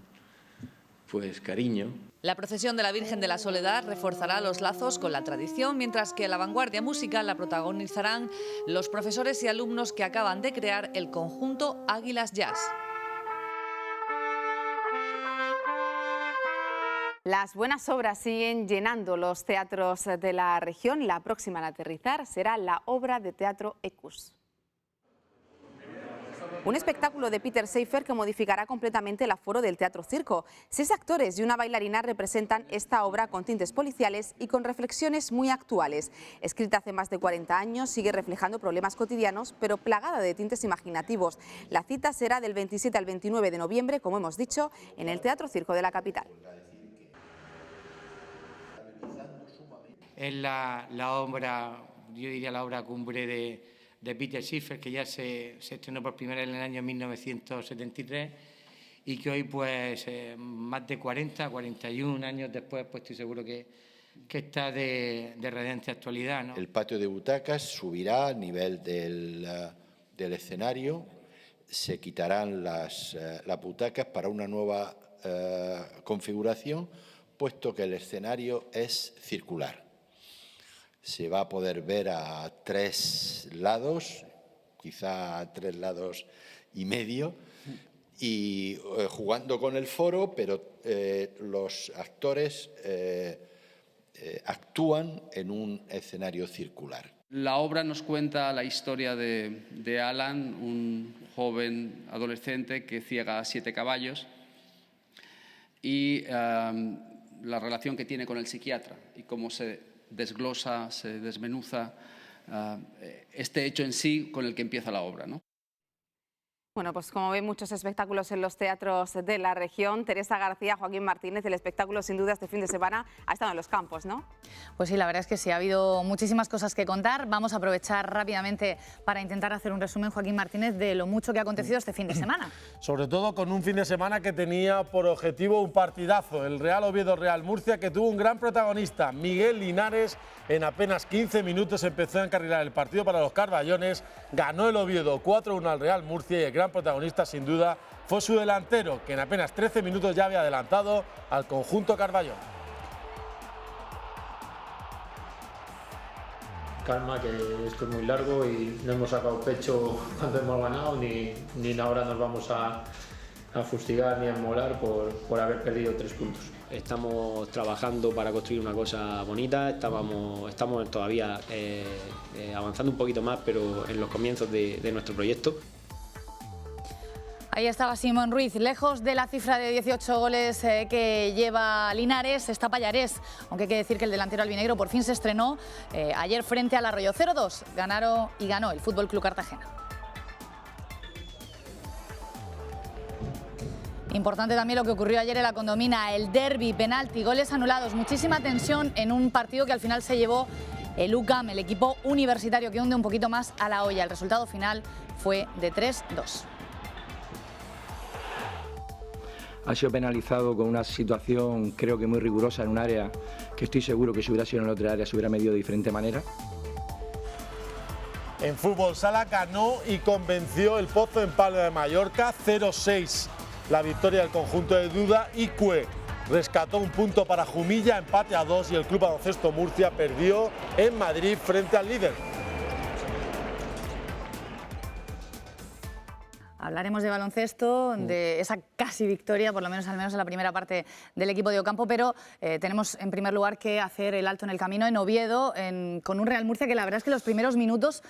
cariño.
La procesión de la Virgen de la Soledad reforzará los lazos con la tradición, mientras que la vanguardia musical la protagonizarán los profesores y alumnos que acaban de crear el conjunto Águilas Jazz.
Las buenas obras siguen llenando los teatros de la región. La próxima en aterrizar será la obra de teatro Ecus. Un espectáculo de Peter Seifer que modificará completamente el aforo del Teatro Circo. 6 actores y una bailarina representan esta obra con tintes policiales y con reflexiones muy actuales. Escrita hace más de 40 años, sigue reflejando problemas cotidianos, pero plagada de tintes imaginativos. La cita será del 27 al 29 de noviembre, como hemos dicho, en el Teatro Circo de la capital.
Es la obra, yo diría la obra cumbre de Peter Seifer, que ya se estrenó por primera vez en el año 1973 y que hoy, pues, más de 41 años después, pues estoy seguro que está de radiante actualidad, ¿no?
El patio de butacas subirá al nivel del escenario, se quitarán las butacas para una nueva configuración, puesto que el escenario es circular. Se va a poder ver a 3 lados, quizá a 3 lados y medio, y jugando con el foro, pero los actores actúan en un escenario circular.
La obra nos cuenta la historia de Alan, un joven adolescente que ciega a 7 caballos, y la relación que tiene con el psiquiatra y cómo se desglosa, se desmenuza este hecho en sí con el que empieza la obra, ¿no?
Bueno, pues como ven, muchos espectáculos en los teatros de la región. Teresa García, Joaquín Martínez, el espectáculo sin duda este fin de semana ha estado en los campos, ¿no?
Pues sí, la verdad es que sí, ha habido muchísimas cosas que contar. Vamos a aprovechar rápidamente para intentar hacer un resumen, Joaquín Martínez, de lo mucho que ha acontecido este fin de semana.
Sobre todo con un fin de semana que tenía por objetivo un partidazo, el Real Oviedo-Real Murcia, que tuvo un gran protagonista, Miguel Linares. En apenas 15 minutos empezó a encarrilar el partido para los carballones, ganó el Oviedo 4-1 al Real Murcia y el gran protagonista sin duda fue su delantero, que en apenas 13 minutos ya había adelantado al conjunto Carballón.
calma, que esto es muy largo y no hemos sacado pecho cuando hemos ganado, ni ahora nos vamos a fustigar ni a molar por haber perdido 3 puntos.
Estamos trabajando para construir una cosa bonita, estamos todavía avanzando un poquito más, pero en los comienzos de nuestro proyecto.
Ahí estaba Simón Ruiz, lejos de la cifra de 18 goles que lleva Linares, está Pallarés, aunque hay que decir que el delantero albinegro por fin se estrenó ayer frente al Arroyo. 0-2 ganó el Fútbol Club Cartagena. Importante también lo que ocurrió ayer en la Condomina, el derbi, penalti, goles anulados, muchísima tensión en un partido que al final se llevó el UCAM, el equipo universitario que hunde un poquito más a la olla. El resultado final fue de 3-2.
Ha sido penalizado con una situación creo que muy rigurosa en un área que estoy seguro que si hubiera sido en otra área se hubiera medido de diferente manera.
En fútbol sala ganó y convenció el Pozo en Palma de Mallorca, 0-6 la victoria del conjunto de Duda. Icue rescató un punto para Jumilla, empate a 2 y el Club Baloncesto Murcia perdió en Madrid frente al líder.
Hablaremos de baloncesto, de esa casi victoria, por lo menos en la primera parte del equipo de Ocampo, pero tenemos en primer lugar que hacer el alto en el camino en Oviedo, con un Real Murcia que la verdad es que los primeros minutos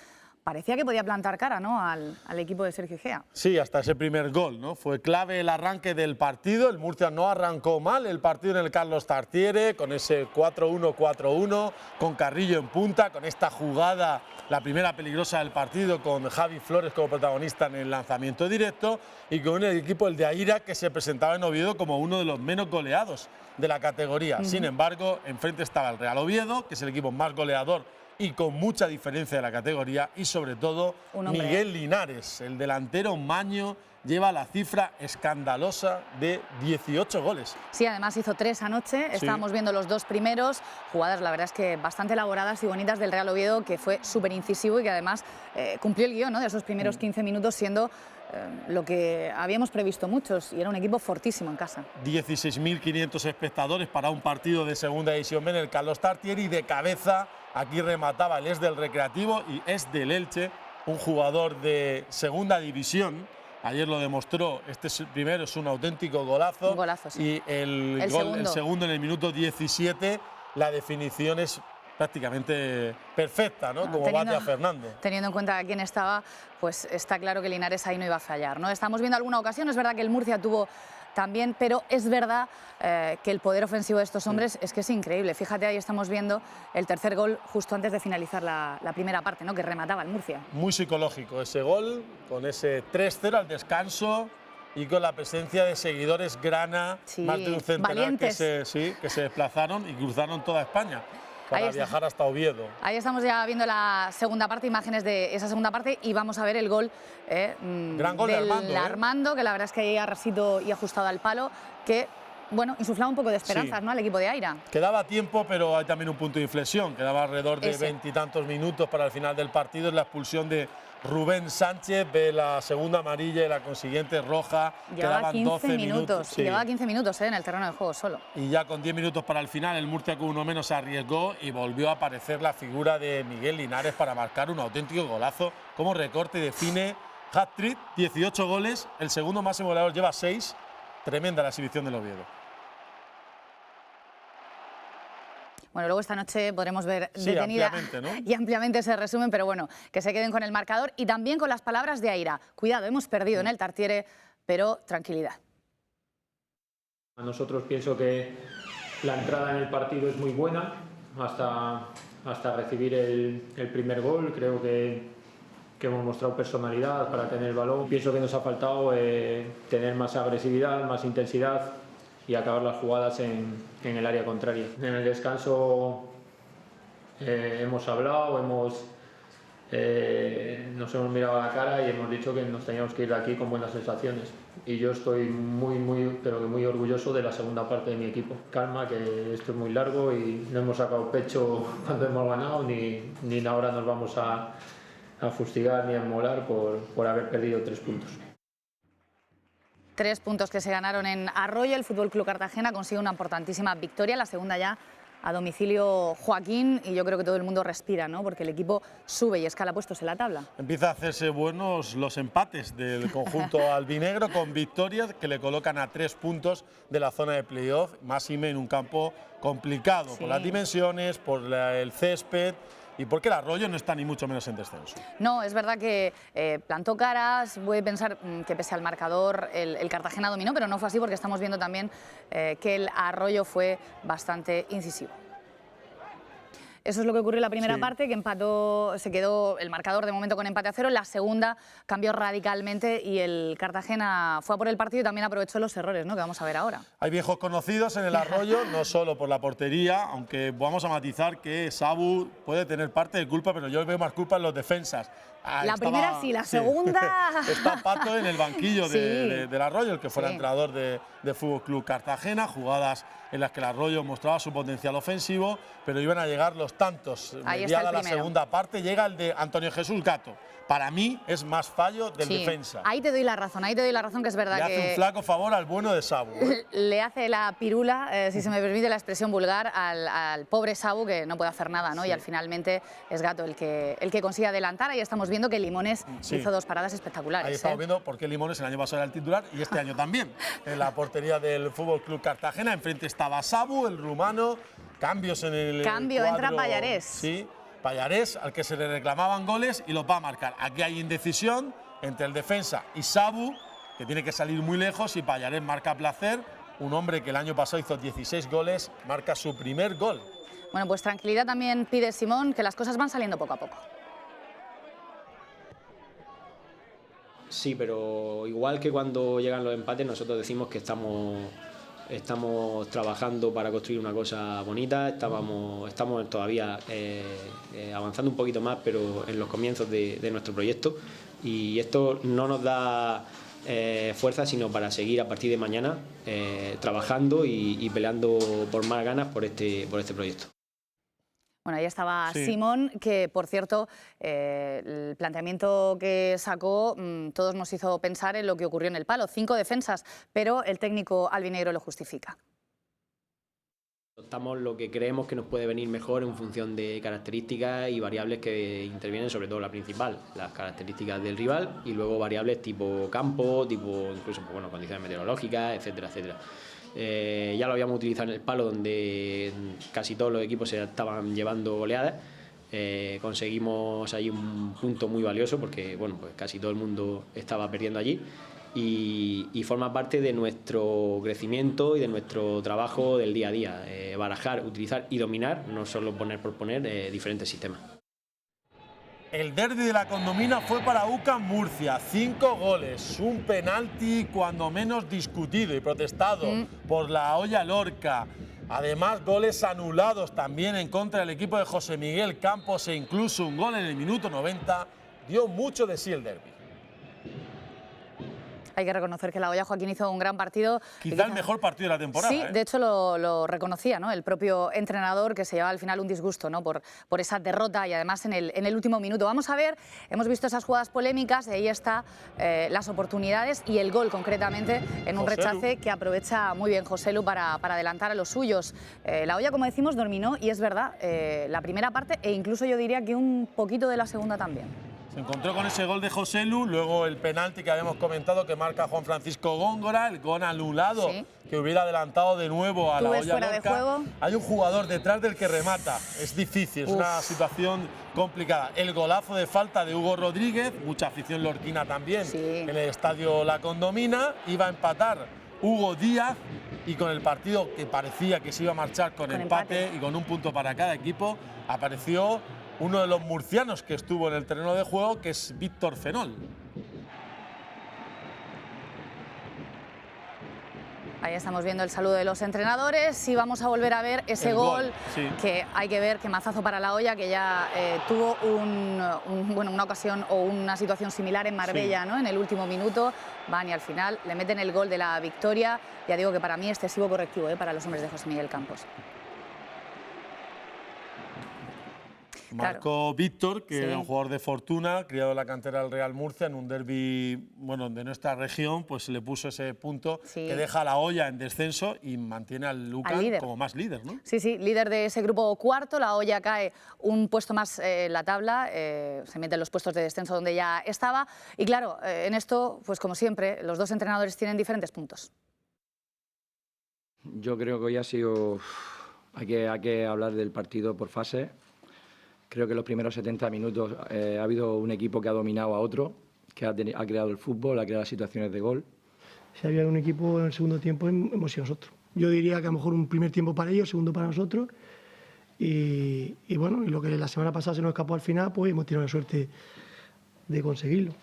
parecía que podía plantar cara, ¿no?, al equipo de Sergio Egea.
Sí, hasta ese primer gol, ¿no? Fue clave el arranque del partido. El Murcia no arrancó mal el partido en el Carlos Tartiere, con ese 4-1-4-1, con Carrillo en punta, con esta jugada, la primera peligrosa del partido, con Javi Flores como protagonista en el lanzamiento directo, y con el equipo, el de Aira, que se presentaba en Oviedo como uno de los menos goleados de la categoría. Sin embargo, enfrente estaba el Real Oviedo, que es el equipo más goleador y con mucha diferencia de la categoría, y sobre todo Miguel Linares, el delantero maño, lleva la cifra escandalosa de 18 goles.
Sí, además hizo 3 anoche, estábamos viendo los 2 primeros, jugadas la verdad es que bastante elaboradas y bonitas del Real Oviedo, que fue súper incisivo y que además cumplió el guión, ¿no?, de esos primeros 15 minutos, siendo lo que habíamos previsto muchos, y era un equipo fortísimo en casa.
16.500 espectadores para un partido de segunda división en el Carlos Tartiere, y de cabeza aquí remataba el del Recreativo y es del Elche, un jugador de segunda división. Ayer lo demostró, primero es un auténtico golazo.
Un golazo, sí.
Y el segundo en el minuto 17, la definición es prácticamente perfecta, ¿no?, como bate a Fernando.
Teniendo en cuenta quién estaba, pues está claro que Linares ahí no iba a fallar, ¿no? Estamos viendo alguna ocasión, es verdad que el Murcia tuvo también, pero es verdad que el poder ofensivo de estos hombres es que es increíble. Fíjate, ahí estamos viendo el tercer gol justo antes de finalizar la primera parte, ¿no?, que remataba el Murcia. Muy
psicológico ese gol, con ese 3-0 al descanso y con la presencia de seguidores grana, más de un centenar que se desplazaron y cruzaron toda España para viajar hasta Oviedo.
Ahí estamos ya viendo la segunda parte, imágenes de esa segunda parte, y vamos a ver el gol,
gran gol
del Armando, que la verdad es que ahí ha rasito y ajustado al palo, que bueno, insuflaba un poco de esperanzas, ¿no?, al equipo de Aira.
Quedaba tiempo, pero hay también un punto de inflexión. Quedaba alrededor de 20 y tantos minutos para el final del partido. Es la expulsión de Rubén Sánchez, ve la segunda amarilla y la consiguiente roja.
Llevaba
Quedaban 12 minutos.
Sí. Llevaba 15 minutos en el terreno de juego solo.
Y ya con 10 minutos para el final, el Murcia con uno menos se arriesgó y volvió a aparecer la figura de Miguel Linares para marcar un auténtico golazo. Como recorte y define hat-trick, 18 goles, el segundo máximo goleador lleva 6. Tremenda la exhibición del Oviedo.
Bueno, luego esta noche podremos ver detenida y ampliamente ese resumen, pero bueno, que se queden con el marcador y también con las palabras de Aira. Cuidado, hemos perdido en el Tartiere, pero tranquilidad.
A nosotros pienso que la entrada en el partido es muy buena, hasta recibir el primer gol. Creo que hemos mostrado personalidad para tener el balón. Pienso que nos ha faltado tener más agresividad, más intensidad y acabar las jugadas en el área contraria. En el descanso hemos hablado, nos hemos mirado a la cara y hemos dicho que nos teníamos que ir de aquí con buenas sensaciones. Y yo estoy pero muy orgulloso de la segunda parte de mi equipo. Calma, que esto es muy largo y no hemos sacado pecho cuando hemos ganado, ni ahora nos vamos a fustigar ni a molar por haber perdido 3 puntos.
3 puntos que se ganaron en Arroyo. El Fútbol Club Cartagena consigue una importantísima victoria, la segunda ya a domicilio Joaquín, y yo creo que todo el mundo respira, ¿no? Porque el equipo sube y escala puestos en la tabla.
Empieza a hacerse buenos los empates del conjunto albinegro con victorias que le colocan a 3 puntos de la zona de playoff, máxime en un campo complicado por las dimensiones, por el césped y porque el Arroyo no está ni mucho menos en descenso.
No, es verdad que plantó caras, voy a pensar que pese al marcador el Cartagena dominó, pero no fue así porque estamos viendo también que el Arroyo fue bastante incisivo. Eso es lo que ocurrió en la primera parte, que empató, se quedó el marcador de momento con empate a 0. La segunda cambió radicalmente y el Cartagena fue a por el partido y también aprovechó los errores, ¿no?, que vamos a ver ahora.
Hay viejos conocidos en el Arroyo, no solo por la portería, aunque vamos a matizar que Sabu puede tener parte de culpa, pero yo veo más culpa en los defensas.
La primera sí, la segunda…
Está Pato en el banquillo del Arroyo, el que fuera entrenador de Fútbol Club Cartagena, jugadas en las que el Arroyo mostraba su potencial ofensivo, pero iban a llegar los tantos. Mediada la segunda parte, llega el de Antonio Jesús Gato. Para mí es más fallo del defensa.
Ahí te doy la razón, que es verdad que…
Le hace un flaco favor al bueno de Sabu.
Le hace la pirula, si se me permite la expresión vulgar, al pobre Sabu, que no puede hacer nada, ¿no? Y al finalmente es Gato el que consigue adelantar. Ahí estamos viendo que Limones hizo 2 paradas espectaculares.
Ahí estamos viendo por qué Limones el año pasado era el titular y este año también. En la portería del Fútbol Club Cartagena, enfrente estaba Sabu, el rumano. Cambios en el
Cambio,
cuadro,
entra Pallarés.
Sí, Pallarés, al que se le reclamaban goles y los va a marcar. Aquí hay indecisión entre el defensa y Sabu, que tiene que salir muy lejos, y Pallarés marca a placer. Un hombre que el año pasado hizo 16 goles, marca su primer gol.
Bueno, pues tranquilidad también pide Simón, que las cosas van saliendo poco a poco.
Sí, pero igual que cuando llegan los empates, nosotros decimos que estamos trabajando para construir una cosa bonita, estamos todavía avanzando un poquito más, pero en los comienzos de nuestro proyecto, y esto no nos da fuerza sino para seguir a partir de mañana trabajando y peleando por más ganas por este proyecto.
Bueno, ahí estaba Simón, que por cierto, el planteamiento que sacó todos nos hizo pensar en lo que ocurrió en el Palo. 5 defensas, pero el técnico albinegro lo justifica.
Adoptamos lo que creemos que nos puede venir mejor en función de características y variables que intervienen, sobre todo la principal, las características del rival, y luego variables tipo campo, tipo incluso condiciones meteorológicas, etcétera, etcétera. Ya lo habíamos utilizado en el Palo, donde casi todos los equipos se estaban llevando goleadas. Conseguimos ahí un punto muy valioso porque pues casi todo el mundo estaba perdiendo allí, y forma parte de nuestro crecimiento y de nuestro trabajo del día a día, barajar, utilizar y dominar, no solo poner por poner, diferentes sistemas.
El derbi de la Condomina fue para UCAM Murcia, 5 goles, un penalti cuando menos discutido y protestado por la Olla Lorca. Además, goles anulados también en contra del equipo de José Miguel Campos, e incluso un gol en el minuto 90. Dio mucho de sí el derbi.
Hay que reconocer que la Olla, Joaquín, hizo un gran partido.
Quizá el mejor partido de la temporada.
Sí, de hecho lo reconocía, ¿no?, el propio entrenador, que se llevaba al final un disgusto, ¿no?, por esa derrota, y además en el último minuto. Vamos a ver, hemos visto esas jugadas polémicas, y ahí está las oportunidades y el gol concretamente en un rechace que aprovecha muy bien Joselu para adelantar a los suyos. La Olla, como decimos, dominó, y es verdad, la primera parte, e incluso yo diría que un poquito de la segunda también.
Se encontró con ese gol de Joselu, luego el penalti que habíamos comentado que marca Juan Francisco Góngora, el gol anulado que hubiera adelantado de nuevo a la Olla Lorca. Hay un jugador detrás del que remata, es difícil, es una situación complicada. El golazo de falta de Hugo Rodríguez, mucha afición lorquina también en el estadio La Condomina, iba a empatar Hugo Díaz, y con el partido que parecía que se iba a marchar con empate y con un punto para cada equipo, apareció uno de los murcianos que estuvo en el terreno de juego, que es Víctor Fenol.
Ahí estamos viendo el saludo de los entrenadores, y vamos a volver a ver ese gol que hay que ver, que mazazo para la Olla, que ya tuvo una ocasión o una situación similar en Marbella, ¿no?, en el último minuto. Van y al final le meten el gol de la victoria. Ya digo que para mí excesivo correctivo para los hombres de José Miguel Campos.
Marcó Víctor, que
Sí.
era un jugador de fortuna, criado en la cantera del Real Murcia, en un derbi de nuestra región, pues le puso ese punto que deja a la olla en descenso y mantiene al Lucan como más líder, ¿no?
Sí, sí, líder de ese grupo cuarto. La olla cae un puesto más en la tabla, se mete en los puestos de descenso donde ya estaba. Y claro, en esto, pues como siempre, los dos entrenadores tienen diferentes puntos.
Yo creo que hoy ha sido... Hay que hablar del partido por fase. Creo que en los primeros 70 minutos ha habido un equipo que ha dominado a otro, que ha creado el fútbol, ha creado las situaciones de gol.
Si había un equipo en el segundo tiempo, hemos sido nosotros. Yo diría que a lo mejor un primer tiempo para ellos, segundo para nosotros. Y bueno, y lo que la semana pasada se nos escapó al final, pues hemos tenido la suerte de conseguirlo.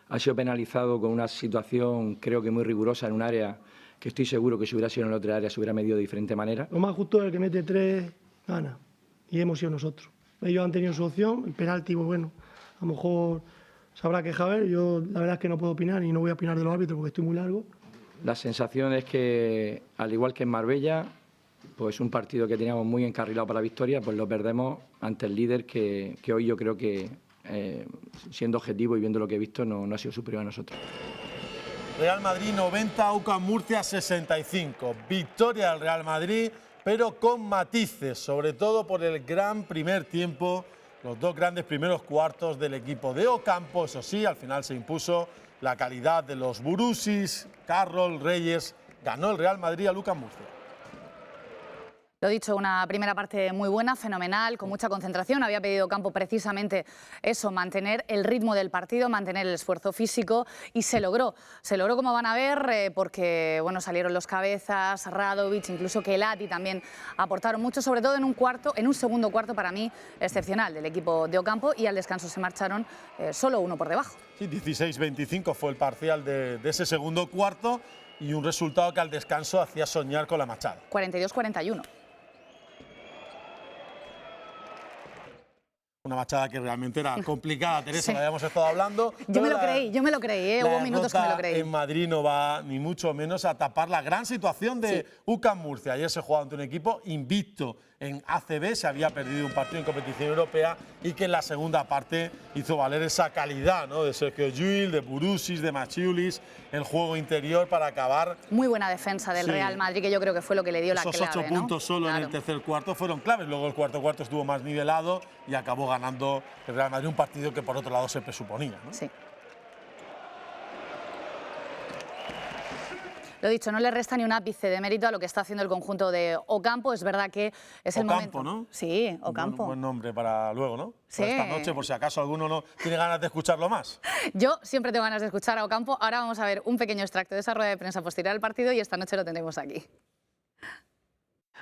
Ha sido penalizado con una situación, creo que muy rigurosa, en un área que estoy seguro que si hubiera sido en otra área se hubiera medido de diferente manera.
Lo más justo es el que mete 3 gana. Y hemos sido nosotros. Ellos han tenido su opción, el penalti, pues bueno, a lo mejor se habrá quejado él. Yo la verdad es que no puedo opinar y no voy a opinar de los árbitros porque estoy muy largo.
La sensación es que, al igual que en Marbella, pues un partido que teníamos muy encarrilado para la victoria, pues lo perdemos ante el líder que hoy yo creo que, siendo objetivo y viendo lo que he visto, no ha sido superior a nosotros.
Real Madrid 90, UCAM Murcia 65. Victoria del Real Madrid, pero con matices, sobre todo por el gran primer tiempo, los dos grandes primeros cuartos del equipo de Ocampo. Eso sí, al final se impuso la calidad de los Burusis, Carroll, Reyes. Ganó el Real Madrid a UCAM Murcia.
Lo dicho, una primera parte muy buena, fenomenal, con mucha concentración. Había pedido Ocampo precisamente eso, mantener el ritmo del partido, mantener el esfuerzo físico y se logró. Se logró, como van a ver, porque bueno, salieron los Cabezas, Radovic, incluso Kelati también aportaron mucho, sobre todo en un segundo cuarto para mí excepcional del equipo de Ocampo, y al descanso se marcharon solo uno por debajo.
Sí, 16-25 fue el parcial de ese segundo cuarto y un resultado que al descanso hacía soñar con la Machada.
42-41.
Una Machada que realmente era complicada, Teresa, la habíamos estado hablando.
Yo me lo creí, hubo minutos que me lo creí.
En Madrid no va ni mucho menos a tapar la gran situación de UCAM Murcia. Ayer se jugaba ante un equipo invicto en ACB, se había perdido un partido en competición europea y que en la segunda parte hizo valer esa calidad, ¿no? De Sergio Llull, de Burusis, de Machiulis, el juego interior para acabar.
Muy buena defensa del Real Madrid, que yo creo que fue lo que le dio la clave.
Esos 8 puntos solo en el tercer cuarto fueron claves. Luego el cuarto cuarto estuvo más nivelado y acabó ganando el Real Madrid un partido que por otro lado se presuponía, ¿no?
Sí. Lo dicho, no le resta ni un ápice de mérito a lo que está haciendo el conjunto de Ocampo. Es verdad que es el momento.
Ocampo, ¿no?
Sí, Ocampo.
Buen nombre para luego, ¿no?
Sí.
Para esta noche, por si acaso alguno no tiene ganas de escucharlo más.
Yo siempre tengo ganas de escuchar a Ocampo. Ahora vamos a ver un pequeño extracto de esa rueda de prensa posterior al partido y esta noche lo tendremos aquí.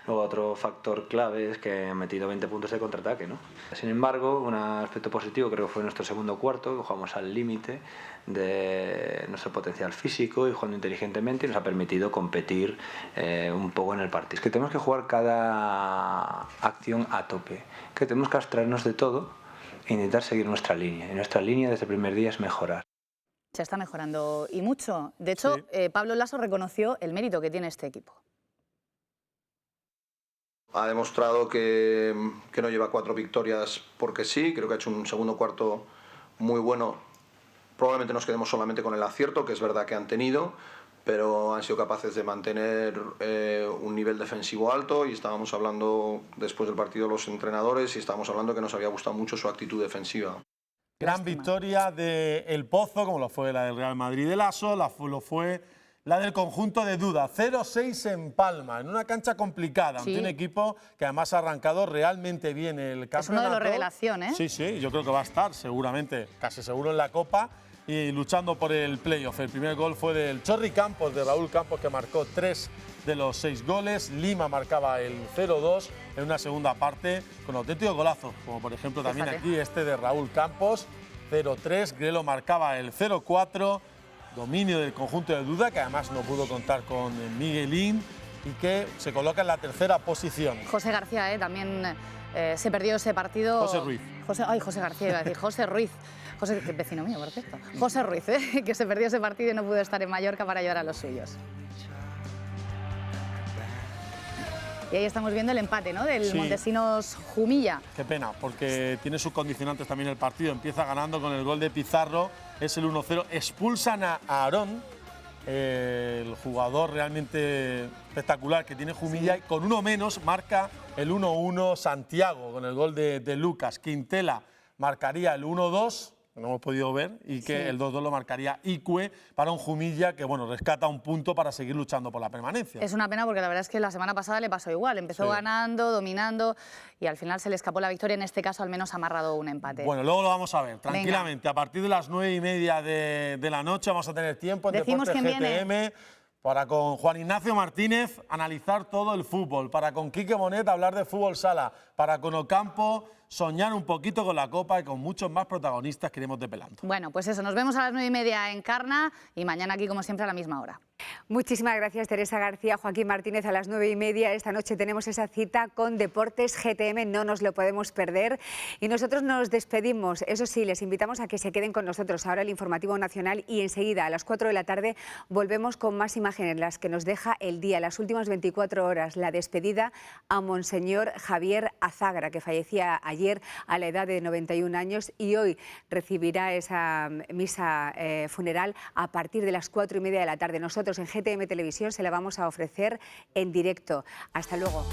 Luego otro factor clave es que han metido 20 puntos de contraataque, ¿no? Sin embargo, un aspecto positivo creo que fue nuestro segundo cuarto, que jugamos al límite de nuestro potencial físico y jugando inteligentemente, y nos ha permitido competir un poco en el partido. Es que tenemos que jugar cada acción a tope, que tenemos que abstraernos de todo e intentar seguir nuestra línea. Y nuestra línea desde el primer día es mejorar.
Se está mejorando y mucho. De hecho, Pablo Laso reconoció el mérito que tiene este equipo.
Ha demostrado que no lleva 4 victorias porque sí, creo que ha hecho un segundo cuarto muy bueno. Probablemente nos quedemos solamente con el acierto, que es verdad que han tenido, pero han sido capaces de mantener un nivel defensivo alto, y estábamos hablando después del partido los entrenadores y estábamos hablando que nos había gustado mucho su actitud defensiva.
Gran victoria de El Pozo, como lo fue la del Real Madrid de Laso, lo fue la del conjunto de Duda, 0-6 en Palma, en una cancha complicada, ante un equipo que además ha arrancado realmente bien el campeonato.
Es uno de los revelación, ¿eh?
Sí, sí, yo creo que va a estar seguramente, casi seguro en la Copa y luchando por el playoff. El primer gol fue del Chorri Campos, de Raúl Campos, que marcó 3 de los 6 goles. Lima marcaba el 0-2 en una segunda parte con auténticos golazos, como por ejemplo también aquí este de Raúl Campos, 0-3. Grelo marcaba el 0-4. Dominio del conjunto de Duda, que además no pudo contar con Miguelín y que se coloca en la tercera posición.
José García también se perdió ese partido.
José Ruiz.
José García iba a decir, José Ruiz. José, que vecino mío, por cierto. José Ruiz, que se perdió ese partido y no pudo estar en Mallorca para ayudar a los suyos. Y ahí estamos viendo el empate, ¿no?, del Montesinos-Jumilla.
Qué pena, porque tiene sus condicionantes también el partido. Empieza ganando con el gol de Pizarro, es el 1-0. Expulsan a Aarón, el jugador realmente espectacular que tiene Jumilla, y con uno menos marca el 1-1 Santiago con el gol de Lucas. Quintela marcaría el 1-2, que no hemos podido ver, y que el 2-2 lo marcaría Icue para un Jumilla que, bueno, rescata un punto para seguir luchando por la permanencia.
Es una pena porque la verdad es que la semana pasada le pasó igual. Empezó ganando, dominando y al final se le escapó la victoria. En este caso al menos ha amarrado un empate.
Bueno, luego lo vamos a ver tranquilamente. Venga. A partir de las 9:30 de la noche vamos a tener tiempo en
Decimos
Deportes GTM
viene.
para con Juan Ignacio Martínez analizar todo el fútbol, para con Quique Bonet hablar de fútbol sala, para con Ocampo soñar un poquito con la Copa y con muchos más protagonistas que iremos depelando.
Bueno, pues eso, nos vemos a las 9:30 en Encarna y mañana aquí como siempre a la misma hora.
Muchísimas gracias, Teresa García, Joaquín Martínez. A las 9:30 esta noche tenemos esa cita con Deportes GTM, no nos lo podemos perder. Y nosotros nos despedimos, eso sí, les invitamos a que se queden con nosotros. Ahora el informativo nacional y enseguida a las 4 de la tarde volvemos con más imágenes, las que nos deja el día, las últimas 24 horas, la despedida a Monseñor Javier Azagra, que fallecía ayer a la edad de 91 años y hoy recibirá esa misa funeral a partir de las 4:30 de la tarde. Nosotros en GTM Televisión se la vamos a ofrecer en directo. Hasta luego.